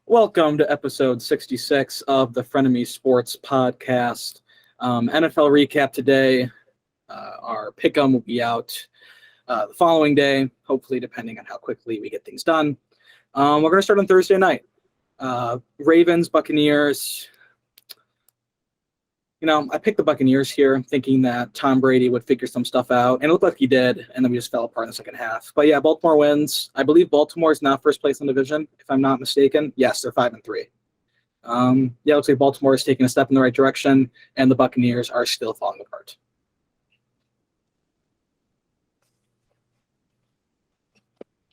Welcome to episode 66 of the Frenemies Sports Podcast. NFL recap today. Our pick'em will be out the following day, hopefully, depending on how quickly we get things done. We're going to start on Thursday night. Ravens, Buccaneers. I picked the Buccaneers here, thinking that Tom Brady would figure some stuff out, and it looked like he did, and then we just fell apart in the second half. But yeah, Baltimore wins. I believe Baltimore is now first place in the division, if I'm not mistaken. Yes, they're 5-3. It looks like Baltimore is taking a step in the right direction, and the Buccaneers are still falling apart.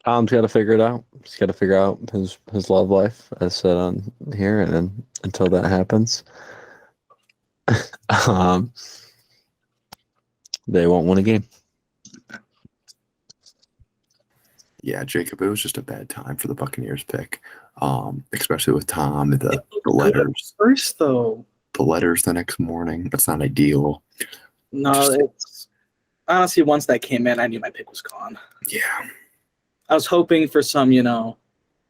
Tom's got to figure it out. He's got to figure out his love life, as said on here, and then until that happens, they won't win a game. Yeah, Jacob, it was just a bad time for the Buccaneers pick, especially with Tom and the letters. First, though. The letters the next morning. That's not ideal. No, it's honestly, once that came in, I knew my pick was gone. Yeah. I was hoping for some,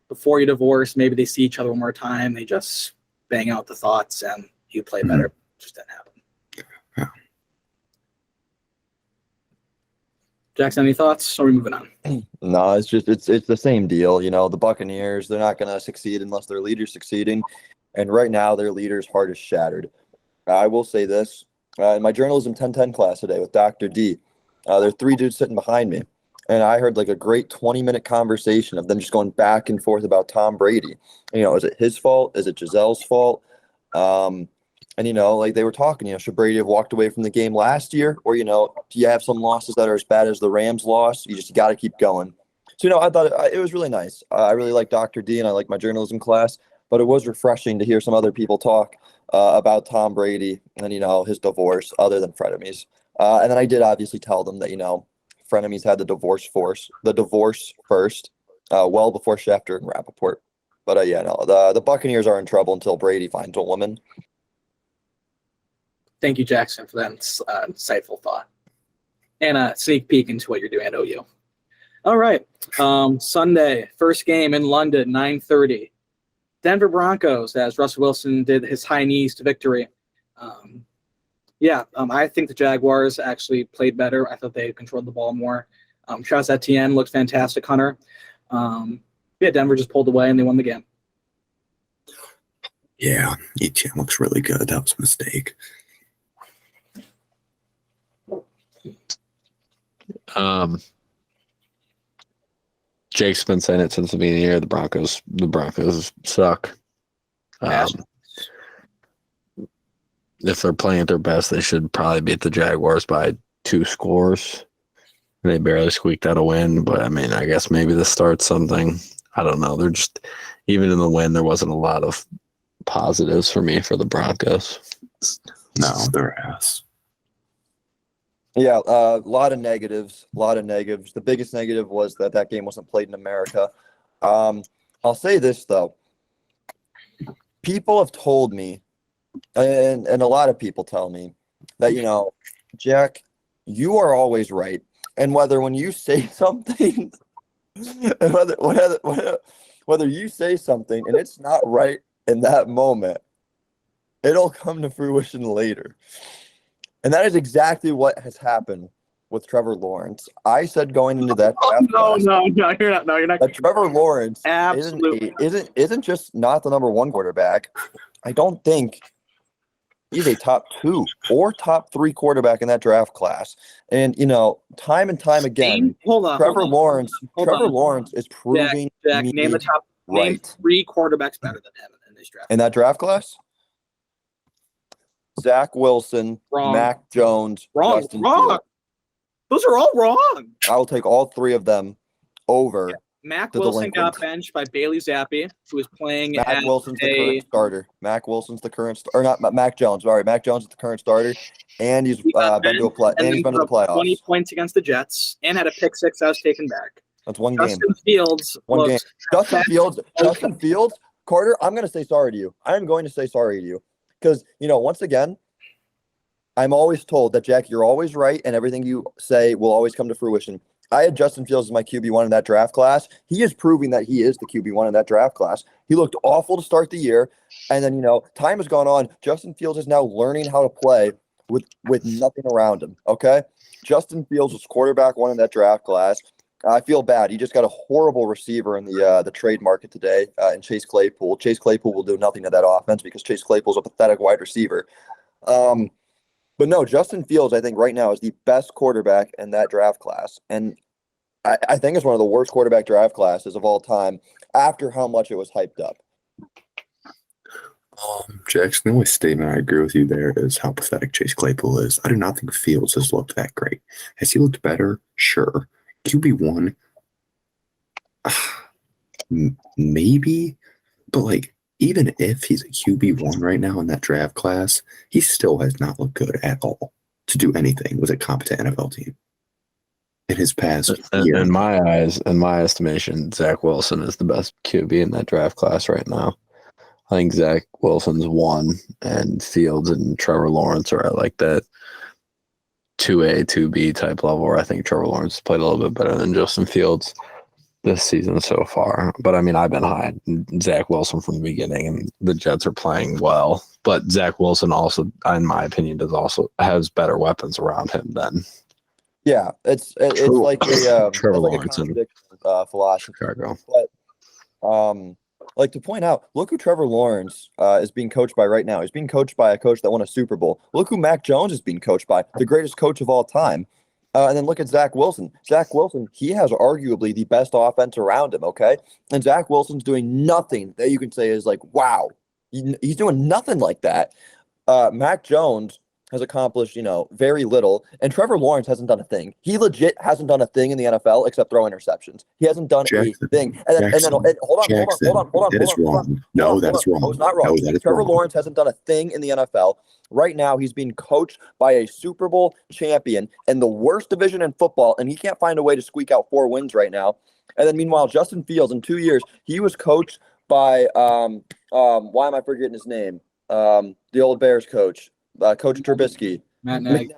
before you divorce, maybe they see each other one more time. They just bang out the thoughts and you play better. Just didn't happen. Yeah. Jackson, any thoughts? Or are we moving on? No, it's the same deal. The Buccaneers, they're not going to succeed unless their leader's succeeding. And right now, their leader's heart is shattered. I will say this. In my journalism 1010 class today with Dr. D, there are three dudes sitting behind me. And I heard like a great 20-minute conversation of them just going back and forth about Tom Brady. Is it his fault? Is it Giselle's fault? Like they were talking, should Brady have walked away from the game last year? Or, do you have some losses that are as bad as the Rams loss? You just got to keep going. So, I thought it was really nice. I really like Dr. D and I like my journalism class, but it was refreshing to hear some other people talk about Tom Brady and, his divorce other than Frenemies. And then I did obviously tell them that, Frenemies had the divorce first, well before Schefter and Rappaport. But the Buccaneers are in trouble until Brady finds a woman. Thank you, Jackson, for that insightful thought and a sneak peek into what you're doing at OU. All right, Sunday, first game in London, 9:30. Denver Broncos, as Russell Wilson did his high knees to victory. I think the Jaguars actually played better. I thought they controlled the ball more. Travis Etienne looked fantastic, Hunter. Denver just pulled away and they won the game. Yeah, Etienne looks really good. That was a mistake. Jake's been saying it since the beginning of the year. The Broncos suck. If they're playing at their best, they should probably beat the Jaguars by 2 scores. They barely squeaked out a win, but I guess maybe this starts something. I don't know. They're just, even in the win, there wasn't a lot of positives for me for the Broncos. No, they're ass. Yeah, a lot of negatives. The biggest negative was that game wasn't played in America. I'll say this, though. People have told me, and a lot of people tell me, that, Jack, you are always right. And when you say something, and whether you say something and it's not right in that moment, it'll come to fruition later. And that is exactly what has happened with Trevor Lawrence. I said going into that draft you're not. That Trevor Lawrence Absolutely isn't just not the number one quarterback. I don't think he's a top 2 or top 3 quarterback in that draft class. And time and time again, Trevor Lawrence is proving Jack, name the top right. Name 3 quarterbacks better than him in this draft. In that draft class? Zach Wilson, wrong. Mac Jones, Justin Fields. Those are all wrong. I will take all 3 of them over. Yeah. Mac Wilson got benched by Bailey Zappi, who was playing Mac Wilson's the current starter. Mac Wilson's the current or not Mac Jones. Sorry, Mac Jones is the current starter, and he's been to a play. And he's been to the playoffs. 20 points against the Jets, and had a pick 6 that was taken back. That's one game. Justin Fields. Justin Fields. Carter, I'm going to say sorry to you. I am going to say sorry to you because once again, I'm always told that Jack, you're always right, and everything you say will always come to fruition. I had Justin Fields as my QB1 in that draft class. He is proving that he is the QB1 in that draft class. He looked awful to start the year. And then, time has gone on. Justin Fields is now learning how to play with nothing around him. Okay. Justin Fields was quarterback one in that draft class. I feel bad. He just got a horrible receiver in the trade market today in Chase Claypool. Chase Claypool will do nothing to that offense because Chase Claypool's a pathetic wide receiver. But no, Justin Fields, I think right now is the best quarterback in that draft class. And I think it's one of the worst quarterback draft classes of all time after how much it was hyped up. Jackson, the only statement I agree with you there is how pathetic Chase Claypool is. I do not think Fields has looked that great. Has he looked better? Sure. QB1, maybe, but like even if he's a QB1 right now in that draft class, he still has not looked good at all to do anything with a competent NFL team. In his past year. In my eyes, in my estimation, Zach Wilson is the best QB in that draft class right now. I think Zach Wilson's 1, and Fields and Trevor Lawrence are at like that 2A, 2B type level, where I think Trevor Lawrence played a little bit better than Justin Fields this season so far. But I mean, I've been high on Zach Wilson from the beginning, and the Jets are playing well. But Zach Wilson also, in my opinion, has better weapons around him than it's like a Trevor Lawrence philosophy. Chicago. But like to point out, look who Trevor Lawrence is being coached by right now. He's being coached by a coach that won a Super Bowl. Look who Mac Jones is being coached by, the greatest coach of all time. And then look at Zach Wilson. Zach Wilson, he has arguably the best offense around him, okay? And Zach Wilson's doing nothing that you can say is like, wow. He's doing nothing like that. Mac Jones has accomplished, very little. And Trevor Lawrence hasn't done a thing. He legit hasn't done a thing in the NFL except throw interceptions. He hasn't done a thing. And then hold on. That is wrong. No, that is wrong. No, it's not wrong. No, that is Trevor wrong. Lawrence hasn't done a thing in the NFL. Right now, he's being coached by a Super Bowl champion in the worst division in football, and he can't find a way to squeak out 4 wins right now. And then meanwhile, Justin Fields, in 2 years, he was coached by why am I forgetting his name? The old Bears coach. Coach Trubisky. Matt Nagy.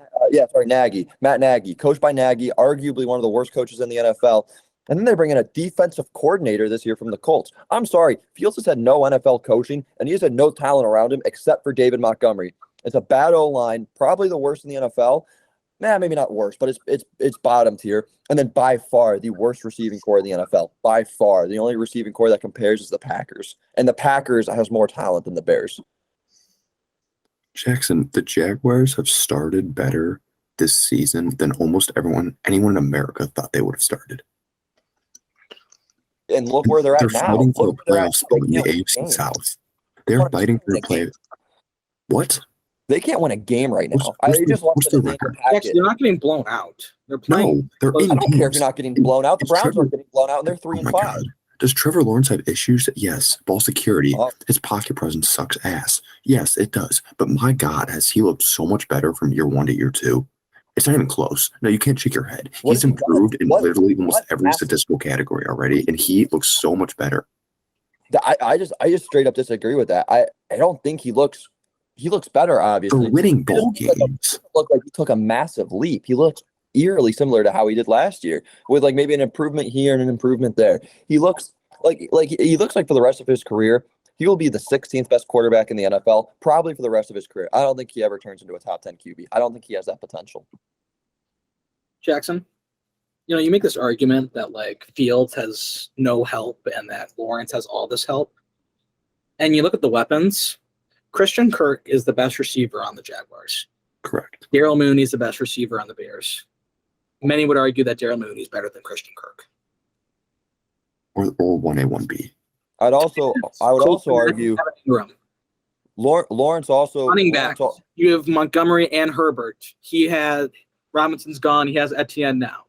Nagy. Matt Nagy. Coached by Nagy, arguably one of the worst coaches in the NFL. And then they bring in a defensive coordinator this year from the Colts. I'm sorry. Fields has had no NFL coaching, and he has had no talent around him except for David Montgomery. It's a bad O-line, probably the worst in the NFL. Maybe not worst, but it's bottom tier. And then by far the worst receiving core in the NFL. By far. The only receiving core that compares is the Packers. And the Packers has more talent than the Bears. Jackson, the Jaguars have started better this season than almost anyone in America thought they would have started. And look where they're at now. They're fighting for a Look where they're playoff at. spot in the They can't AFC win a game. South. They're fighting for a play. What? They can't win a game right now. What's They just lost what's to the the record? Actually, they're not getting blown out. They're playing. No, they're I in I don't care if games. you're not getting blown out. The It's Browns Trevor- aren't getting blown out, and they're 3 Oh and my 5. God. Does Trevor Lawrence have issues? Yes. Ball security. Oh. His pocket presence sucks ass. Yes, it does. But my God, has he looked so much better from year 1 to year 2? It's not even close. No, you can't shake your head. What He's has he done? improved in What- literally almost what every has- statistical category already, and he looks so much better. I just straight up disagree with that. I don't think he looks better. They're Obviously, winning ball He doesn't games. look like he took a massive leap. He looks eerily similar to how he did last year, with like maybe an improvement here and an improvement there. He looks like for the rest of his career, he will be the 16th best quarterback in the NFL, probably for the rest of his career. I don't think he ever turns into a top 10 QB. I don't think he has that potential. Jackson, you make this argument that like Fields has no help and that Lawrence has all this help. And you look at the weapons, Christian Kirk is the best receiver on the Jaguars. Correct. Darryl Mooney is the best receiver on the Bears. Many would argue that Darryl Mooney is better than Christian Kirk. Or 1A, 1B. I would also argue Ingram. Lawrence also Running Lawrence backs. You have Montgomery and Herbert. He had Robinson's gone. He has Etienne now.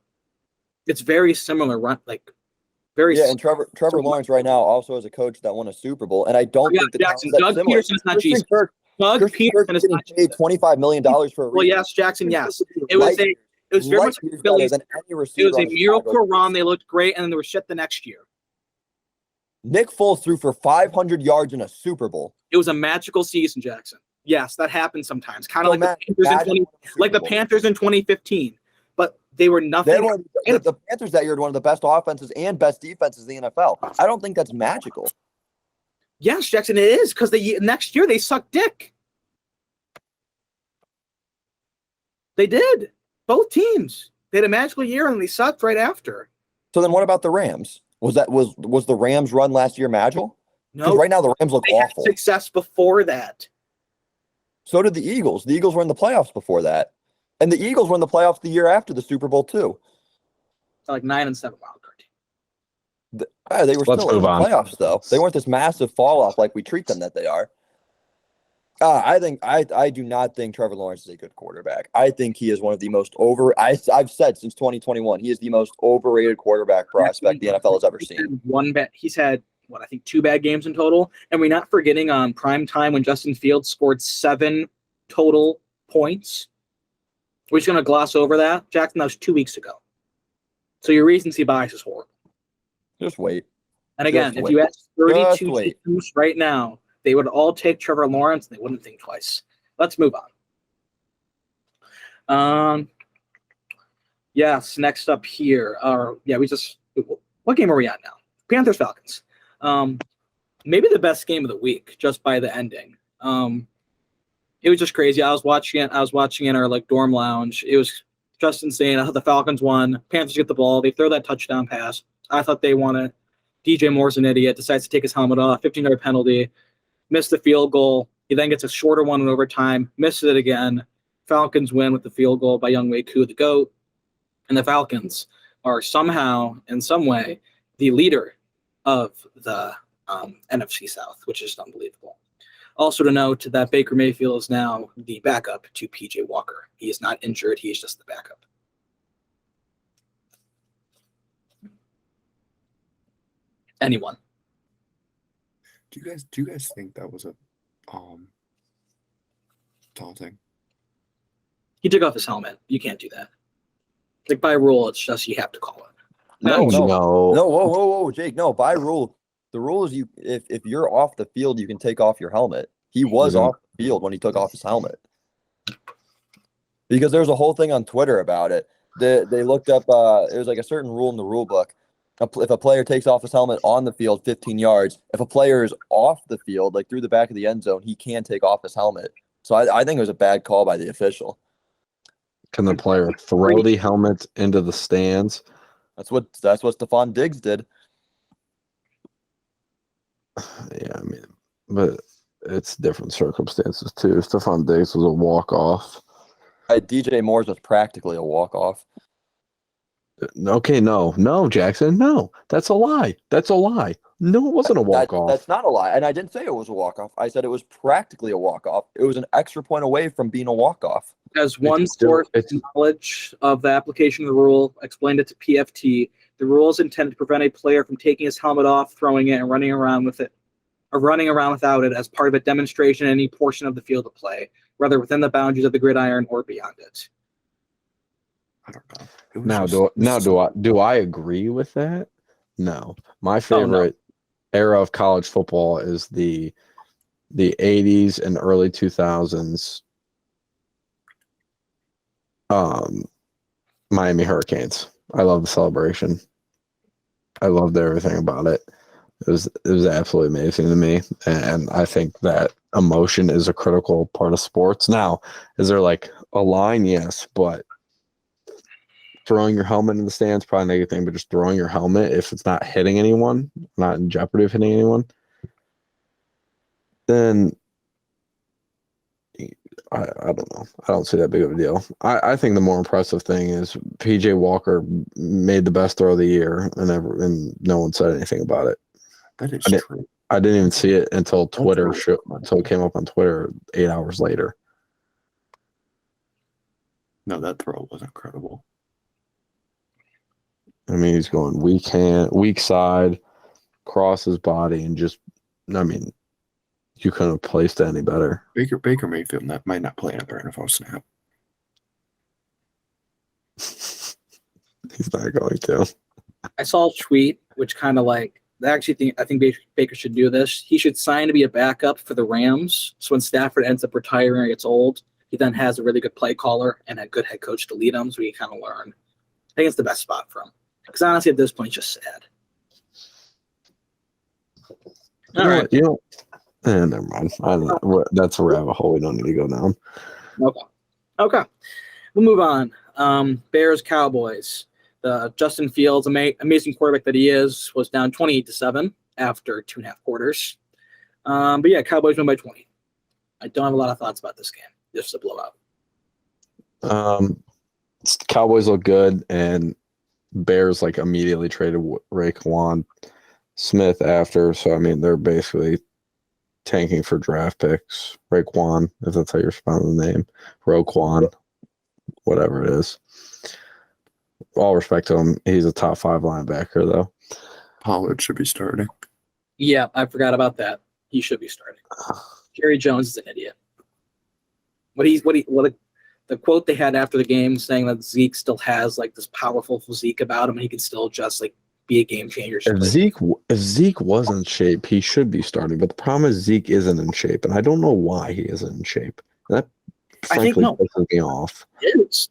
It's very similar. and Trevor Lawrence right now also has a coach that won a Super Bowl, and I don't think the Jackson, talent's that Doug similar. Peterson is not Christian Jesus. Kirk, Doug Christian Kirk Peterson is is getting not paid Jesus. $25 million for a Well, reason. yes, Jackson, yes. It was very much like Phillies. Than any It receiver was a on the miracle Chicago run. Bears. They looked great, and then they were shit the next year. Nick Foles threw for 500 yards in a Super Bowl. It was a magical season, Jackson. Yes, that happens sometimes. Kind of So, like the Panthers in 2015. But they were nothing. The Panthers that year had one of the best offenses and best defenses in the NFL. I don't think that's magical. Yes, Jackson, it is because next year they suck dick. They did. Both teams. They had a magical year and they sucked right after. So then what about the Rams? Was the Rams run last year magical? Because No, right now the Rams look they had awful. success before that. So did the Eagles. The Eagles were in the playoffs before that. And the Eagles were in the playoffs the year after the Super Bowl too. Like 9-7 wild card team. They were Let's still in move the on. playoffs though. They weren't this massive fall off like we treat them that they are. I do not think Trevor Lawrence is a good quarterback. I think he is one of the most I've said since 2021, he is the most overrated quarterback prospect the NFL has ever seen. He's had I think 2 bad games in total. And we're not forgetting on prime time when Justin Fields scored 7 total points. We're just going to gloss over that. Jackson, that was 2 weeks ago. So your recency bias is horrible. Just wait. And again, Just if wait. you ask 32 Just wait. teams right now, they would all take Trevor Lawrence and they wouldn't think twice. Let's move on. Yes, next up here. What game are we at now? Panthers Falcons. Maybe the best game of the week just by the ending. It was just crazy. I was watching it in our dorm lounge. It was just insane. I thought the Falcons won. Panthers get the ball. They throw that touchdown pass. I thought they won it. DJ Moore's an idiot. Decides to take his helmet off. 15-yard penalty. Missed the field goal. He then gets a shorter one in overtime. Misses it again. Falcons win with the field goal by Younghoe Koo, the GOAT. And the Falcons are somehow, in some way, the leader of the NFC South, which is unbelievable. Also to note that Baker Mayfield is now the backup to P.J. Walker. He is not injured. He is just the backup. Anyone? Do you guys think that was a taunting? He took off his helmet. You can't do that. By rule, it's just you have to call it. No, No. whoa, Jake. No, by rule, the rule is if you're off the field, you can take off your helmet. He was off the field when he took off his helmet. Because there's a whole thing on Twitter about it. They looked up it was like a certain rule in the rule book. If a player takes off his helmet on the field 15 yards, if a player is off the field, through the back of the end zone, he can take off his helmet. So I think it was a bad call by the official. Can the player throw the helmet into the stands? That's what Stephon Diggs did. Yeah, but it's different circumstances too. Stephon Diggs was a walk-off. DJ Moore's was practically a walk-off. Okay, no, Jackson, no. That's a lie. No, it wasn't a walk-off. That's not a lie. And I didn't say it was a walk-off. I said it was practically a walk-off. It was an extra point away from being a walk-off. As one source with knowledge of the application of the rule explained it to PFT, the rule is intended to prevent a player from taking his helmet off, throwing it, and running around with it, or running around without it as part of a demonstration in any portion of the field of play, whether within the boundaries of the gridiron or beyond it. I don't know. Do I agree with that? No. My favorite era of college football is the 80s and early 2000s Miami Hurricanes. I love the celebration. I loved everything about it. It was absolutely amazing to me, and I think that emotion is a critical part of sports. Now, is there a line? Yes, but throwing your helmet in the stands, probably not a good thing, but just throwing your helmet, if it's not hitting anyone, not in jeopardy of hitting anyone, then I don't know. I don't see that big of a deal. I think the more impressive thing is P.J. Walker made the best throw of the year, and no one said anything about it. That is true. I didn't even see it until until it came up on Twitter 8 hours later. No, that throw was incredible. I mean, he's going weak side, cross his body, and you couldn't have placed it any better. Baker Mayfield might not play another NFL snap. He's not going to. I saw a tweet which kind of I think Baker should do this. He should sign to be a backup for the Rams. So when Stafford ends up retiring or gets old, he then has a really good play caller and a good head coach to lead him, so he can kind of learn. I think it's the best spot for him. Because honestly, at this point, it's just sad. All right. Never mind. I don't know. That's a rabbit hole we don't need to go down. Okay. We'll move on. Bears Cowboys. The Justin Fields, amazing quarterback that he is, was down 28-7 after 2.5 quarters. But yeah, Cowboys win by 20. I don't have a lot of thoughts about this game. Just a blowout. Cowboys look good, and Bears like immediately traded Raekwon Smith after. So I mean, they're basically tanking for draft picks. Raekwon, if that's how you're spelling the name, Roquan, whatever it is. All respect to him, he's a top 5 linebacker though. Pollard should be starting. Yeah, I forgot about that. He should be starting. Jerry Jones is an idiot. The quote they had after the game saying that Zeke still has like this powerful physique about him, and he can still just like be a game changer. If Zeke was in shape, he should be starting. But the problem is Zeke isn't in shape, and I don't know why he isn't in shape. That frankly pisses me off.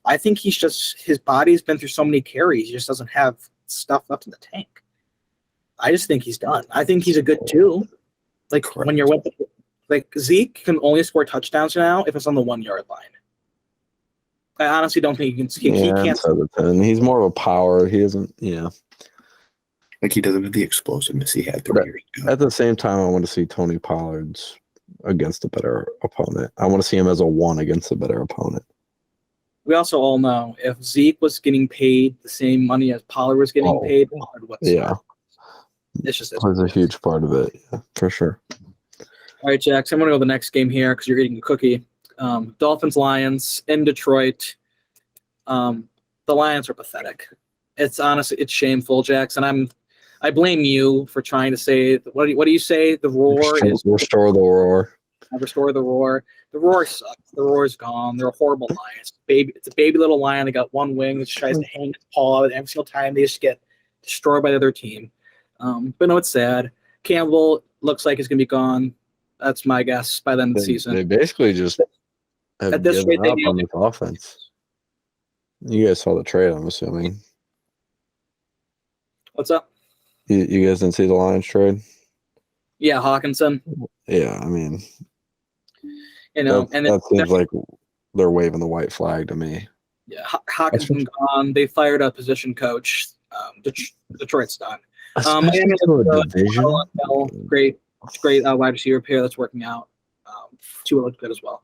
I think he's just his body's been through so many carries, he just doesn't have stuff left in the tank. I just think he's done. I think he's a good 2. Like Correct. When you're with like Zeke can only score touchdowns now if it's on the 1-yard line. I honestly don't think he can't. He's more of a power. He isn't. Yeah. Like he doesn't have the explosiveness he had 3 years ago. At the same time, I want to see Tony Pollard's against a better opponent. I want to see him as a 1 against a better opponent. We also all know if Zeke was getting paid the same money as Pollard was getting paid, Pollard would start. It's just That's a huge part of it, yeah, for sure. All right, Jax, I'm going to go to the next game here because you're eating a cookie. Dolphins-Lions in Detroit. The Lions are pathetic. It's shameful, Jax, and I blame you for trying to say what do you say? The roar is restore the roar. Restore the roar. The roar sucks. The roar is gone. They're a horrible lions. It's a baby little lion. They got one wing that tries to hang its paw out every single time. They just get destroyed by the other team. But no, it's sad. Campbell looks like he's going to be gone. That's my guess by the end of the season. They basically just have at this given rate, up on this offense. You guys saw the trade, I'm assuming. What's up? You guys didn't see the Lions trade? Yeah, Hawkinson. Yeah, I mean, that seems like they're waving the white flag to me. Yeah, Hawkinson gone. They fired a position coach. Detroit's done. Miami division. Great wide receiver pair that's working out. Tua looked good as well.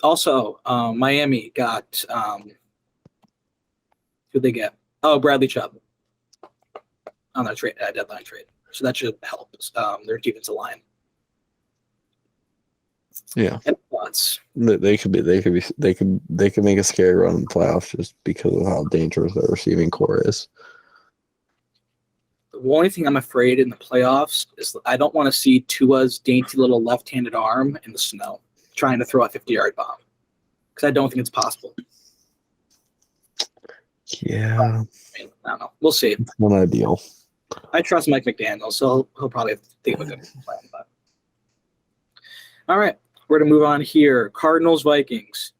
Also, Miami got who'd they get? Oh, Bradley Chubb on that deadline trade. So that should help their defensive line. Yeah, and thoughts. They could make a scary run in the playoffs just because of how dangerous their receiving core is. The only thing I'm afraid in the playoffs is I don't want to see Tua's dainty little left-handed arm in the snow trying to throw a 50-yard bomb because I don't think it's possible. Yeah, I don't know. We'll see. It's not ideal. I trust Mike McDaniel, so he'll probably think of a good plan. But all right, we're going to move on here. Cardinals-Vikings.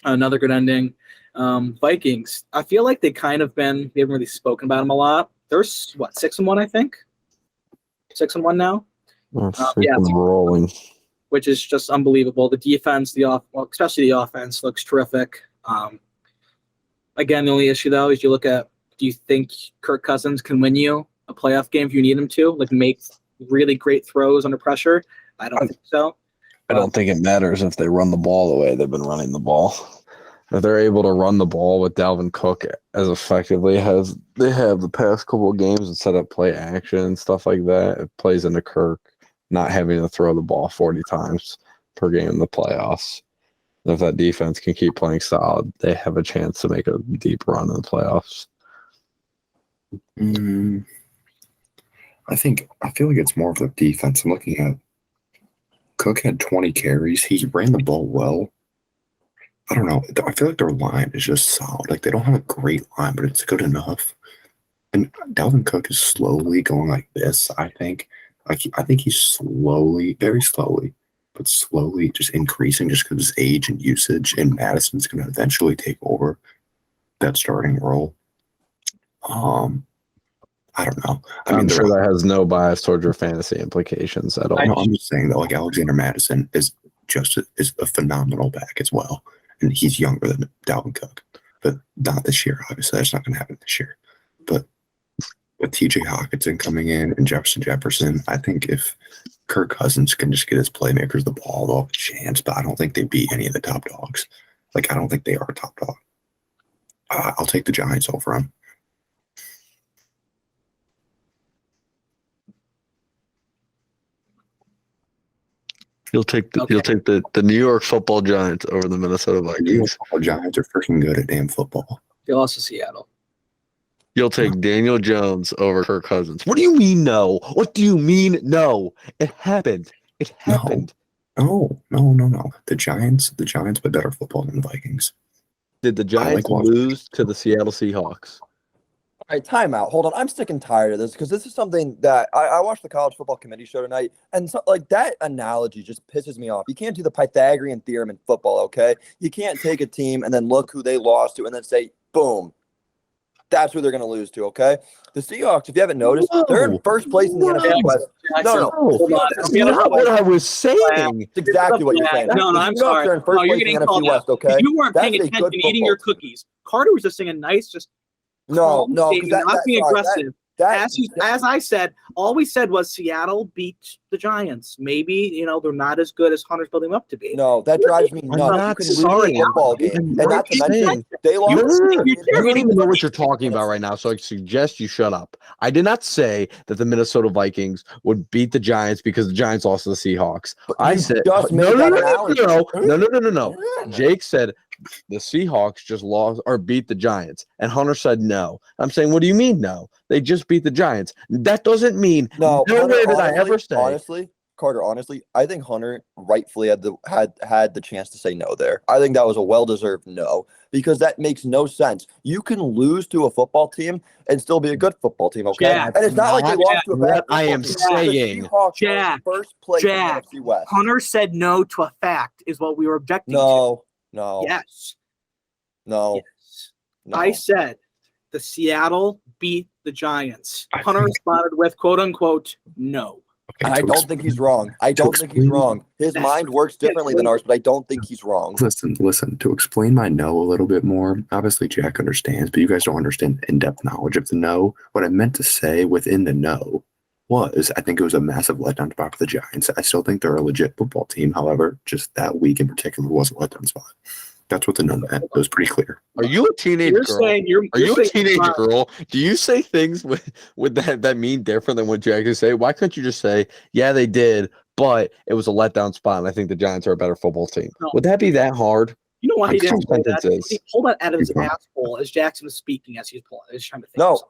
Another good ending. Vikings, I feel like we haven't really spoken about them a lot. They're 6-1, I think. 6-1 now. Rolling. Which is just unbelievable. The defense, especially the offense, looks terrific. Again, the only issue though is you look at, do you think Kirk Cousins can win you a playoff game if you need him to, like make really great throws under pressure? I don't think so. I don't think it matters if they run the ball the way they've been running the ball. If they're able to run the ball with Dalvin Cook as effectively as they have the past couple of games and set up play action and stuff like that, it plays into Kirk not having to throw the ball 40 times per game in the playoffs. And if that defense can keep playing solid, they have a chance to make a deep run in the playoffs. I feel like it's more of the defense. I'm looking at Cook had 20 carries. He ran the ball well. I don't know. I feel like their line is just solid. Like they don't have a great line, but it's good enough. And Dalvin Cook is slowly going like this, I think. I think he's slowly, very slowly, but slowly just increasing just because of his age and usage. And Madison's going to eventually take over that starting role. I I don't know. I'm sure that has no bias towards your fantasy implications at all. No, I'm just saying that like Alexander Madison is a phenomenal back as well, and he's younger than Dalvin Cook, but not this year. Obviously, that's not going to happen this year. But with T.J. Hawkinson coming in and Jefferson, I think if Kirk Cousins can just get his playmakers the ball, they'll have a chance. But I don't think they beat any of the top dogs. Like I don't think they are a top dog. I'll take the Giants over them. You'll take the New York Football Giants over the Minnesota The New York Vikings. Football Giants are freaking good at damn football. They lost to Seattle. You'll take Daniel Jones over Kirk Cousins. What do you mean no? What do you mean no? It happened. It happened. No. The Giants play better football than the Vikings. Did the Giants lose to the Seattle Seahawks? All right, timeout. Hold on. I'm sick and tired of this because this is something that I watched the college football committee show tonight, and so, like that analogy just pisses me off. You can't do the Pythagorean theorem in football, okay? You can't take a team and then look who they lost to and then say, boom, that's who they're going to lose to, okay? The Seahawks, if you haven't noticed, they're in first place in the NFC West. No. That's not what I was saying. That's exactly what you're saying. No, I'm sorry. They're in first place in the NFC West, okay? You weren't That's paying a attention, good eating your cookies. Carter was just saying a nice, just No, statement, not being aggressive. That, As I said, all we said was Seattle beat the Giants. Maybe, they're not as good as Hunter's building them up to be. no, that drives me I'm nuts. not You can sorry. lose a football game. I'm And not to not mention, saying- they lost. You don't even know what you're talking about right now, so I suggest you shut up. I did not say that the Minnesota Vikings would beat the Giants because the Giants lost to the Seahawks. I you said just no. made that analogy. No. Jake said the Seahawks just lost or beat the Giants, and Hunter said no. I'm saying, what do you mean no? They just beat the Giants. That doesn't mean No, Hunter, way did I ever say. Honestly, Carter, I think Hunter rightfully had the chance to say no there. I think that was a well-deserved no because that makes no sense. You can lose to a football team and still be a good football team, okay? Jack, and it's not like they lost to a bad what I am football team. saying. The Seahawks are in Jack, first place Jack, in the NFC West. Hunter said no to a fact is what we were objecting No. to. Yes. No. I said the Seattle beat the Giants. Hunter responded with quote unquote no. Okay, I don't think he's wrong. I don't think he's wrong. His mind works differently than ours, but I don't think he's wrong. Listen. To explain my no a little bit more, obviously Jack understands, but you guys don't understand in-depth knowledge of the no. What I meant to say within the no was I think it was a massive letdown spot for the Giants. I still think they're a legit football team. However, just that week in particular was a letdown spot. That's what the no meant. It was pretty clear. Are you a teenage girl? Are you a teenage girl? Do you say things with that mean different than what you actually say? Why couldn't you just say, yeah, they did, but it was a letdown spot, and I think the Giants are a better football team? No. Would that be that hard? You know why he didn't say that? Sentences. He pulled that out of his asshole as Jackson was speaking as he was pulling. I was trying to think. No,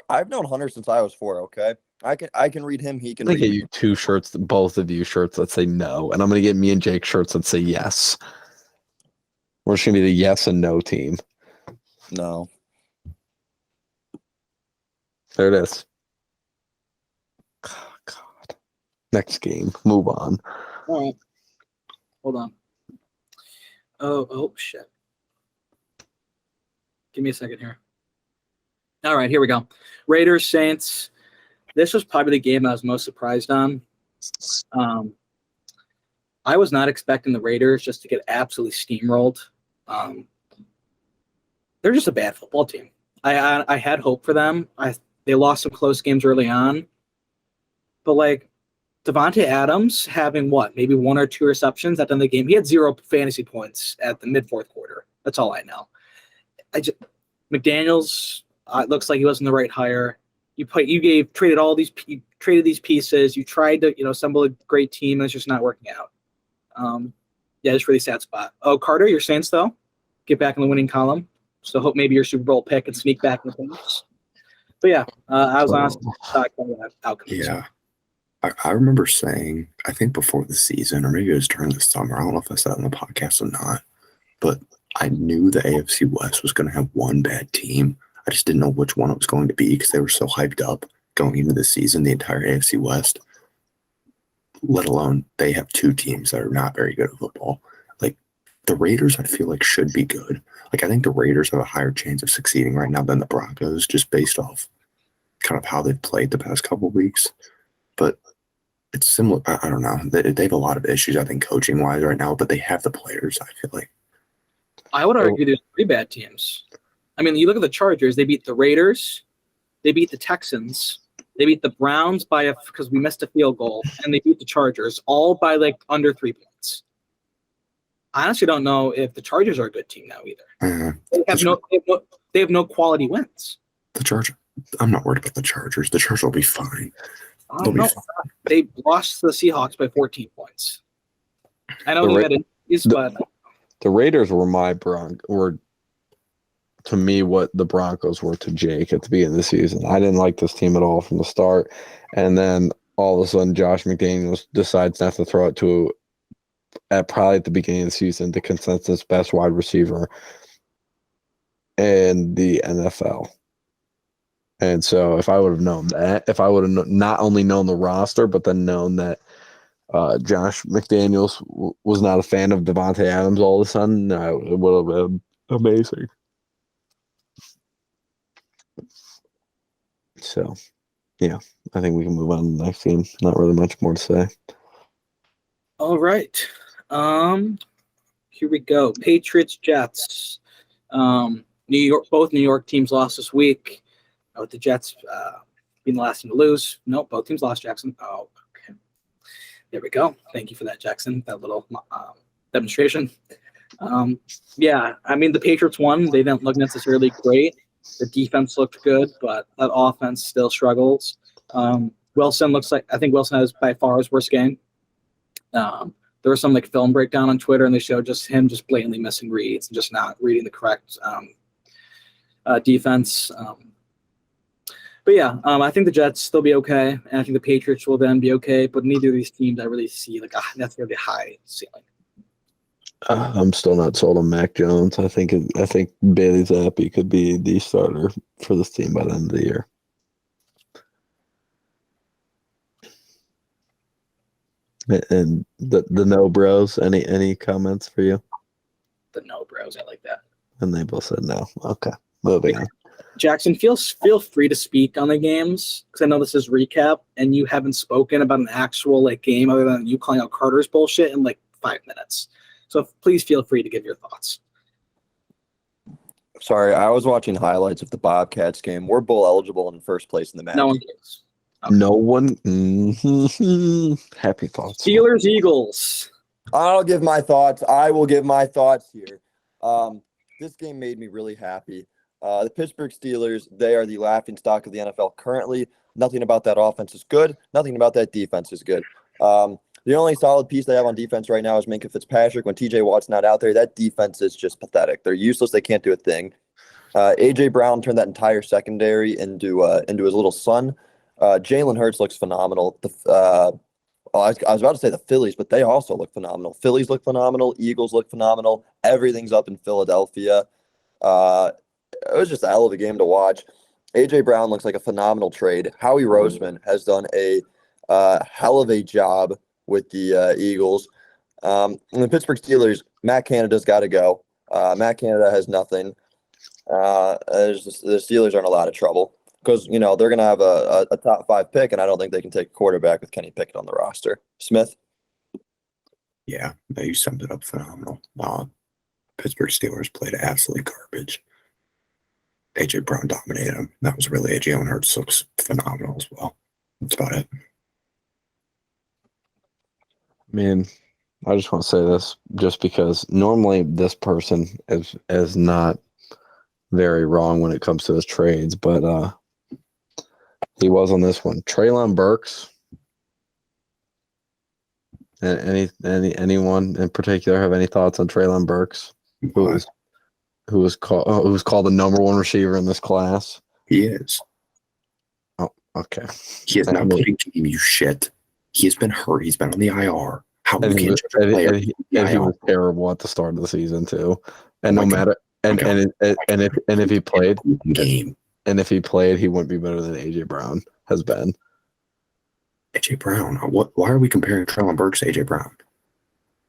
I've known Hunter since I was 4, okay? I can read him, he can I'm read gonna get me. you 2 shirts, both of you shirts that say no, and I'm gonna get me and Jake shirts that say yes. We're just gonna be the yes and no team. No. There it is. Oh, God. Next game. Move on. All right. Hold on. Oh shit. Give me a second here. All right, here we go. Raiders, Saints. This was probably the game I was most surprised on. I was not expecting the Raiders just to get absolutely steamrolled. They're just a bad football team. I had hope for them. They lost some close games early on. But, like, Devontae Adams having maybe 1 or 2 receptions at the end of the game. He had 0 fantasy points at the mid-4th quarter. That's all I know. McDaniels, it looks like he wasn't the right hire. You traded these pieces. You tried to assemble a great team, and it's just not working out. It's really sad spot. Oh, Carter, your Saints though, get back in the winning column. So hope maybe your Super Bowl pick and sneak back in the playoffs. But yeah, I was honestly shocked by that outcome. Yeah. I remember saying, I think before the season, or maybe it was during the summer, I don't know if I said it on the podcast or not, but I knew the AFC West was going to have one bad team. I just didn't know which one it was going to be because they were so hyped up going into the season, the entire AFC West, let alone they have 2 teams that are not very good at football. Like, the Raiders, I feel like, should be good. Like, I think the Raiders have a higher chance of succeeding right now than the Broncos, just based off kind of how they've played the past couple of weeks. But it's similar. I don't know. They have a lot of issues, I think, coaching-wise right now, but they have the players, I feel like. I would argue there's 3 bad teams. I mean, you look at the Chargers, they beat the Raiders, they beat the Texans, they beat the Browns because we missed a field goal, and they beat the Chargers, all by like under 3 points. I honestly don't know if the Chargers are a good team now either. They have no quality wins. The Chargers. I'm not worried about the Chargers. The Chargers will be fine. I don't know. They lost to the Seahawks by 14 points. I know they had injuries, but the Raiders were to me what the Broncos were to Jake at the beginning of the season. I didn't like this team at all from the start, and then all of a sudden Josh McDaniels decides not to throw it to probably at the beginning of the season the consensus best wide receiver in the NFL. And so if I would have known that, if I would have not only known the roster, but then known that Josh McDaniels was not a fan of Devontae Adams all of a sudden, it would have been amazing. So, yeah, I think we can move on to the next game. Not really much more to say. All right. Here we go. Patriots, Jets. Both New York teams lost this week. With the Jets being the last team to lose. Nope, both teams lost, Jackson. Oh, okay. There we go. Thank you for that, Jackson. That little demonstration. Yeah, I mean, the Patriots won. They didn't look necessarily great. The defense looked good, but that offense still struggles. Wilson I think Wilson has by far his worst game. There was some like film breakdown on Twitter, and they showed just him just blatantly missing reads and just not reading the correct defense. But yeah, I think the Jets still be okay, and I think the Patriots will then be okay. But neither of these teams I really see like that's really high ceiling. I'm still not sold on Mac Jones. I think Bailey Zappi could be the starter for this team by the end of the year. And the no bros. Any comments for you? The no bros, I like that. And they both said no. Okay, moving on. Jackson, feel free to speak on the games because I know this is recap, and you haven't spoken about an actual like game other than you calling out Carter's bullshit in like 5 minutes. So please feel free to give your thoughts. Sorry, I was watching highlights of the Bobcats game. We're bowl eligible in first place in the match. No one cares. Okay. No one. Happy thoughts. Steelers, Eagles. I'll give my thoughts. I will give my thoughts here. This game made me really happy. The Pittsburgh Steelers, they are the laughingstock of the NFL currently. Nothing about that offense is good. Nothing about that defense is good. The only solid piece they have on defense right now is Minkah Fitzpatrick. When TJ Watt's not out there, that defense is just pathetic. They're useless. They can't do a thing. A.J. Brown turned that entire secondary into his little son. Jalen Hurts looks phenomenal. I was about to say the Phillies, but they also look phenomenal. Phillies look phenomenal. Eagles look phenomenal. Everything's up in Philadelphia. It was just a hell of a game to watch. A.J. Brown looks like a phenomenal trade. Howie Roseman has done a hell of a job with the Eagles. And the Pittsburgh Steelers, Matt Canada's got to go. Matt Canada has nothing. The Steelers are in a lot of trouble because, they're going to have a top 5 pick, and I don't think they can take a quarterback with Kenny Pickett on the roster. Smith? Yeah, you summed it up phenomenal. Pittsburgh Steelers played absolutely garbage. A.J. Brown dominated him. That was really A.J. Hurts looks phenomenal as well. That's about it. I mean, I just want to say this just because normally this person is not very wrong when it comes to his trades, but he was on this one. Treylon Burks. Anyone in particular have any thoughts on Treylon Burks, who was called the number 1 receiver in this class? He is. Oh, okay. He has not played a game, you shit. He has been hurt. He's been on the IR. And he was terrible at the start of the season too. And no matter if he played game, and if he played, he wouldn't be better than A.J. Brown has been. A.J. Brown. Why are we comparing Treylon Burks to A.J. Brown?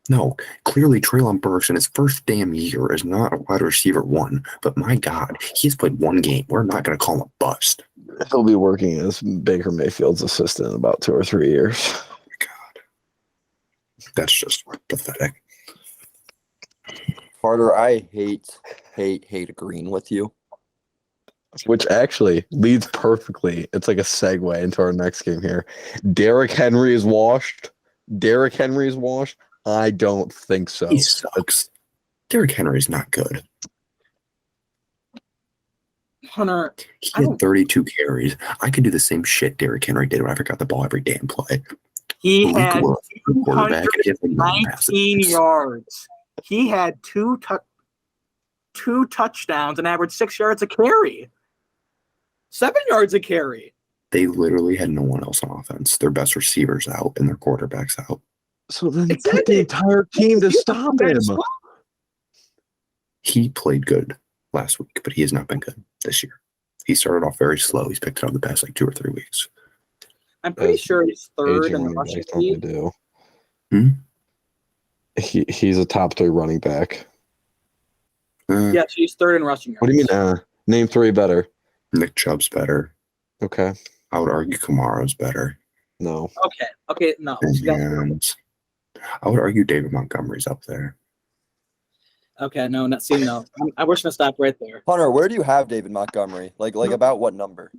No, clearly Treylon Burks in his first damn year is not a wide receiver 1. But my God, he's played 1 game. We're not going to call him a bust. He'll be working as Baker Mayfield's assistant in about 2 or 3 years. Oh my God. That's just pathetic. Carter, I hate agreeing with you. Which actually leads perfectly. It's like a segue into our next game here. Derrick Henry is washed. I don't think so. He sucks. Derrick Henry's not good. Hunter, He I had don't- 32 carries. I could do the same shit Derrick Henry did when I got the ball every damn play. He Malik had Willis, the quarterback, and he had like 9 passes. 19 yards. He had two touchdowns and averaged 6 yards a carry. 7 yards a carry. They literally had no one else on offense. Their best receivers out and their quarterbacks out. So then put Exactly. the entire team to stop him. He played good last week, but he has not been good this year. He started off very slow. He's picked it up the past like 2 or 3 weeks. I'm pretty sure he's third Aging in the running rushing backs don't they league. do. Hmm? He's a top 3 running back. Yes, he's third in rushing yards. What do you mean? Name 3 better. Nick Chubb's better. Okay. I would argue Kamara's better. No. Okay, no. And I would argue David Montgomery's up there. Okay, no. I wish I stopped right there. Hunter, where do you have David Montgomery? Like about what number?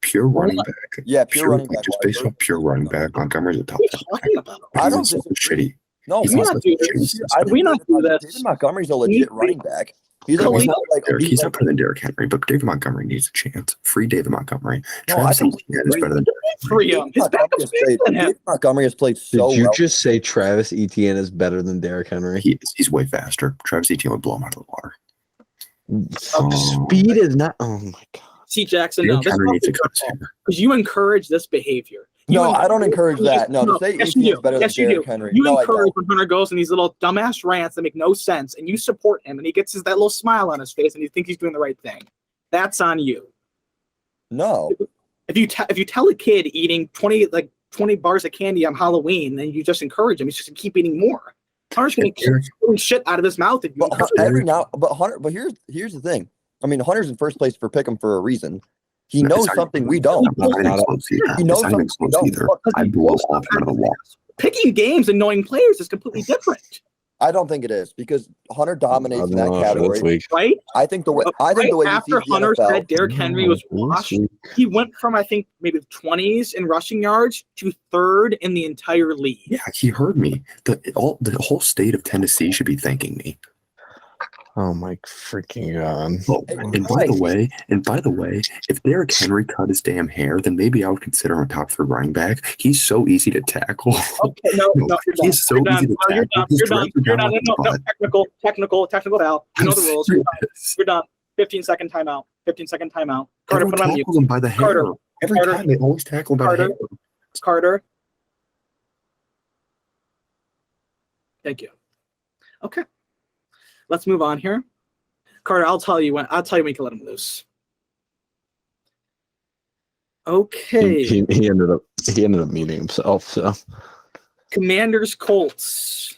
Pure running back. Yeah, pure running back. Just based on pure running back, Montgomery's a top What are 10. you talking about? I don't He's also disagree. shitty. No, He's we also not do shitty. this. I we not do this. David Montgomery's a legit running back. He's No, like, he's not like Derrick. he's He's like, not better than Derrick Henry, but David Montgomery needs a chance. Free David Montgomery. No, Travis I think Etienne is better than Derrick For him. His backup's better than him. David Montgomery has played so Did you well. just say Travis Etienne is better than Derrick Henry? He's way faster. Travis Etienne would blow him out of the water. Speed is not. Oh my God. See, Jackson, no. Derrick This Henry needs to is cut his hair. because you encourage this behavior. No, I don't encourage that. No, to say yes, Etienne you is do. better than Yes, you do. Derrick Henry. You No, I encourage don't. when Hunter goes in these little dumbass rants that make no sense, and you support him, and he gets that little smile on his face, and you think he's doing the right thing. That's on you. No. If you tell a kid eating 20 bars of candy on Halloween, then you just encourage him. He's just gonna keep eating more. Hunter's gonna keep pulling shit out of his mouth if you But encourage him. Hunter, but here's the thing. I mean, Hunter's in first place for Pick'em for a reason. He knows something we don't. It's not even close either. He knows It's not even something we close don't. either. Because I he blow knows off him out of the wall. Picking games and knowing players is completely different, I don't think it is because Hunter dominates in that This category. week. right? I think the way Right he after sees the Hunter NFL, said Derrick Henry was washed, he went from I think maybe 20s in rushing yards to third in the entire league. Yeah, he heard me. The whole state of Tennessee should be thanking me. Oh my freaking God. Oh, and by the way, if Derrick Henry cut his damn hair, then maybe I would consider him a top 3 running back. He's so easy to tackle. Okay, no, you're done. He's so You're done. easy to No, you're tackle. done. His You're done. dreads are You're down done. like No, his butt. technical rules. You know the rules. You're done. Serious. You're done. 15-second timeout. 15-second timeout. Carter, Everyone put him on mute. tackles him by the hair. Carter, Every Carter, time they always tackle him by the Carter. hair. Carter. Thank you. Okay. Let's move on here. Carter, I'll tell you when you can let him loose. Okay. He ended up meeting himself. So Commanders Colts.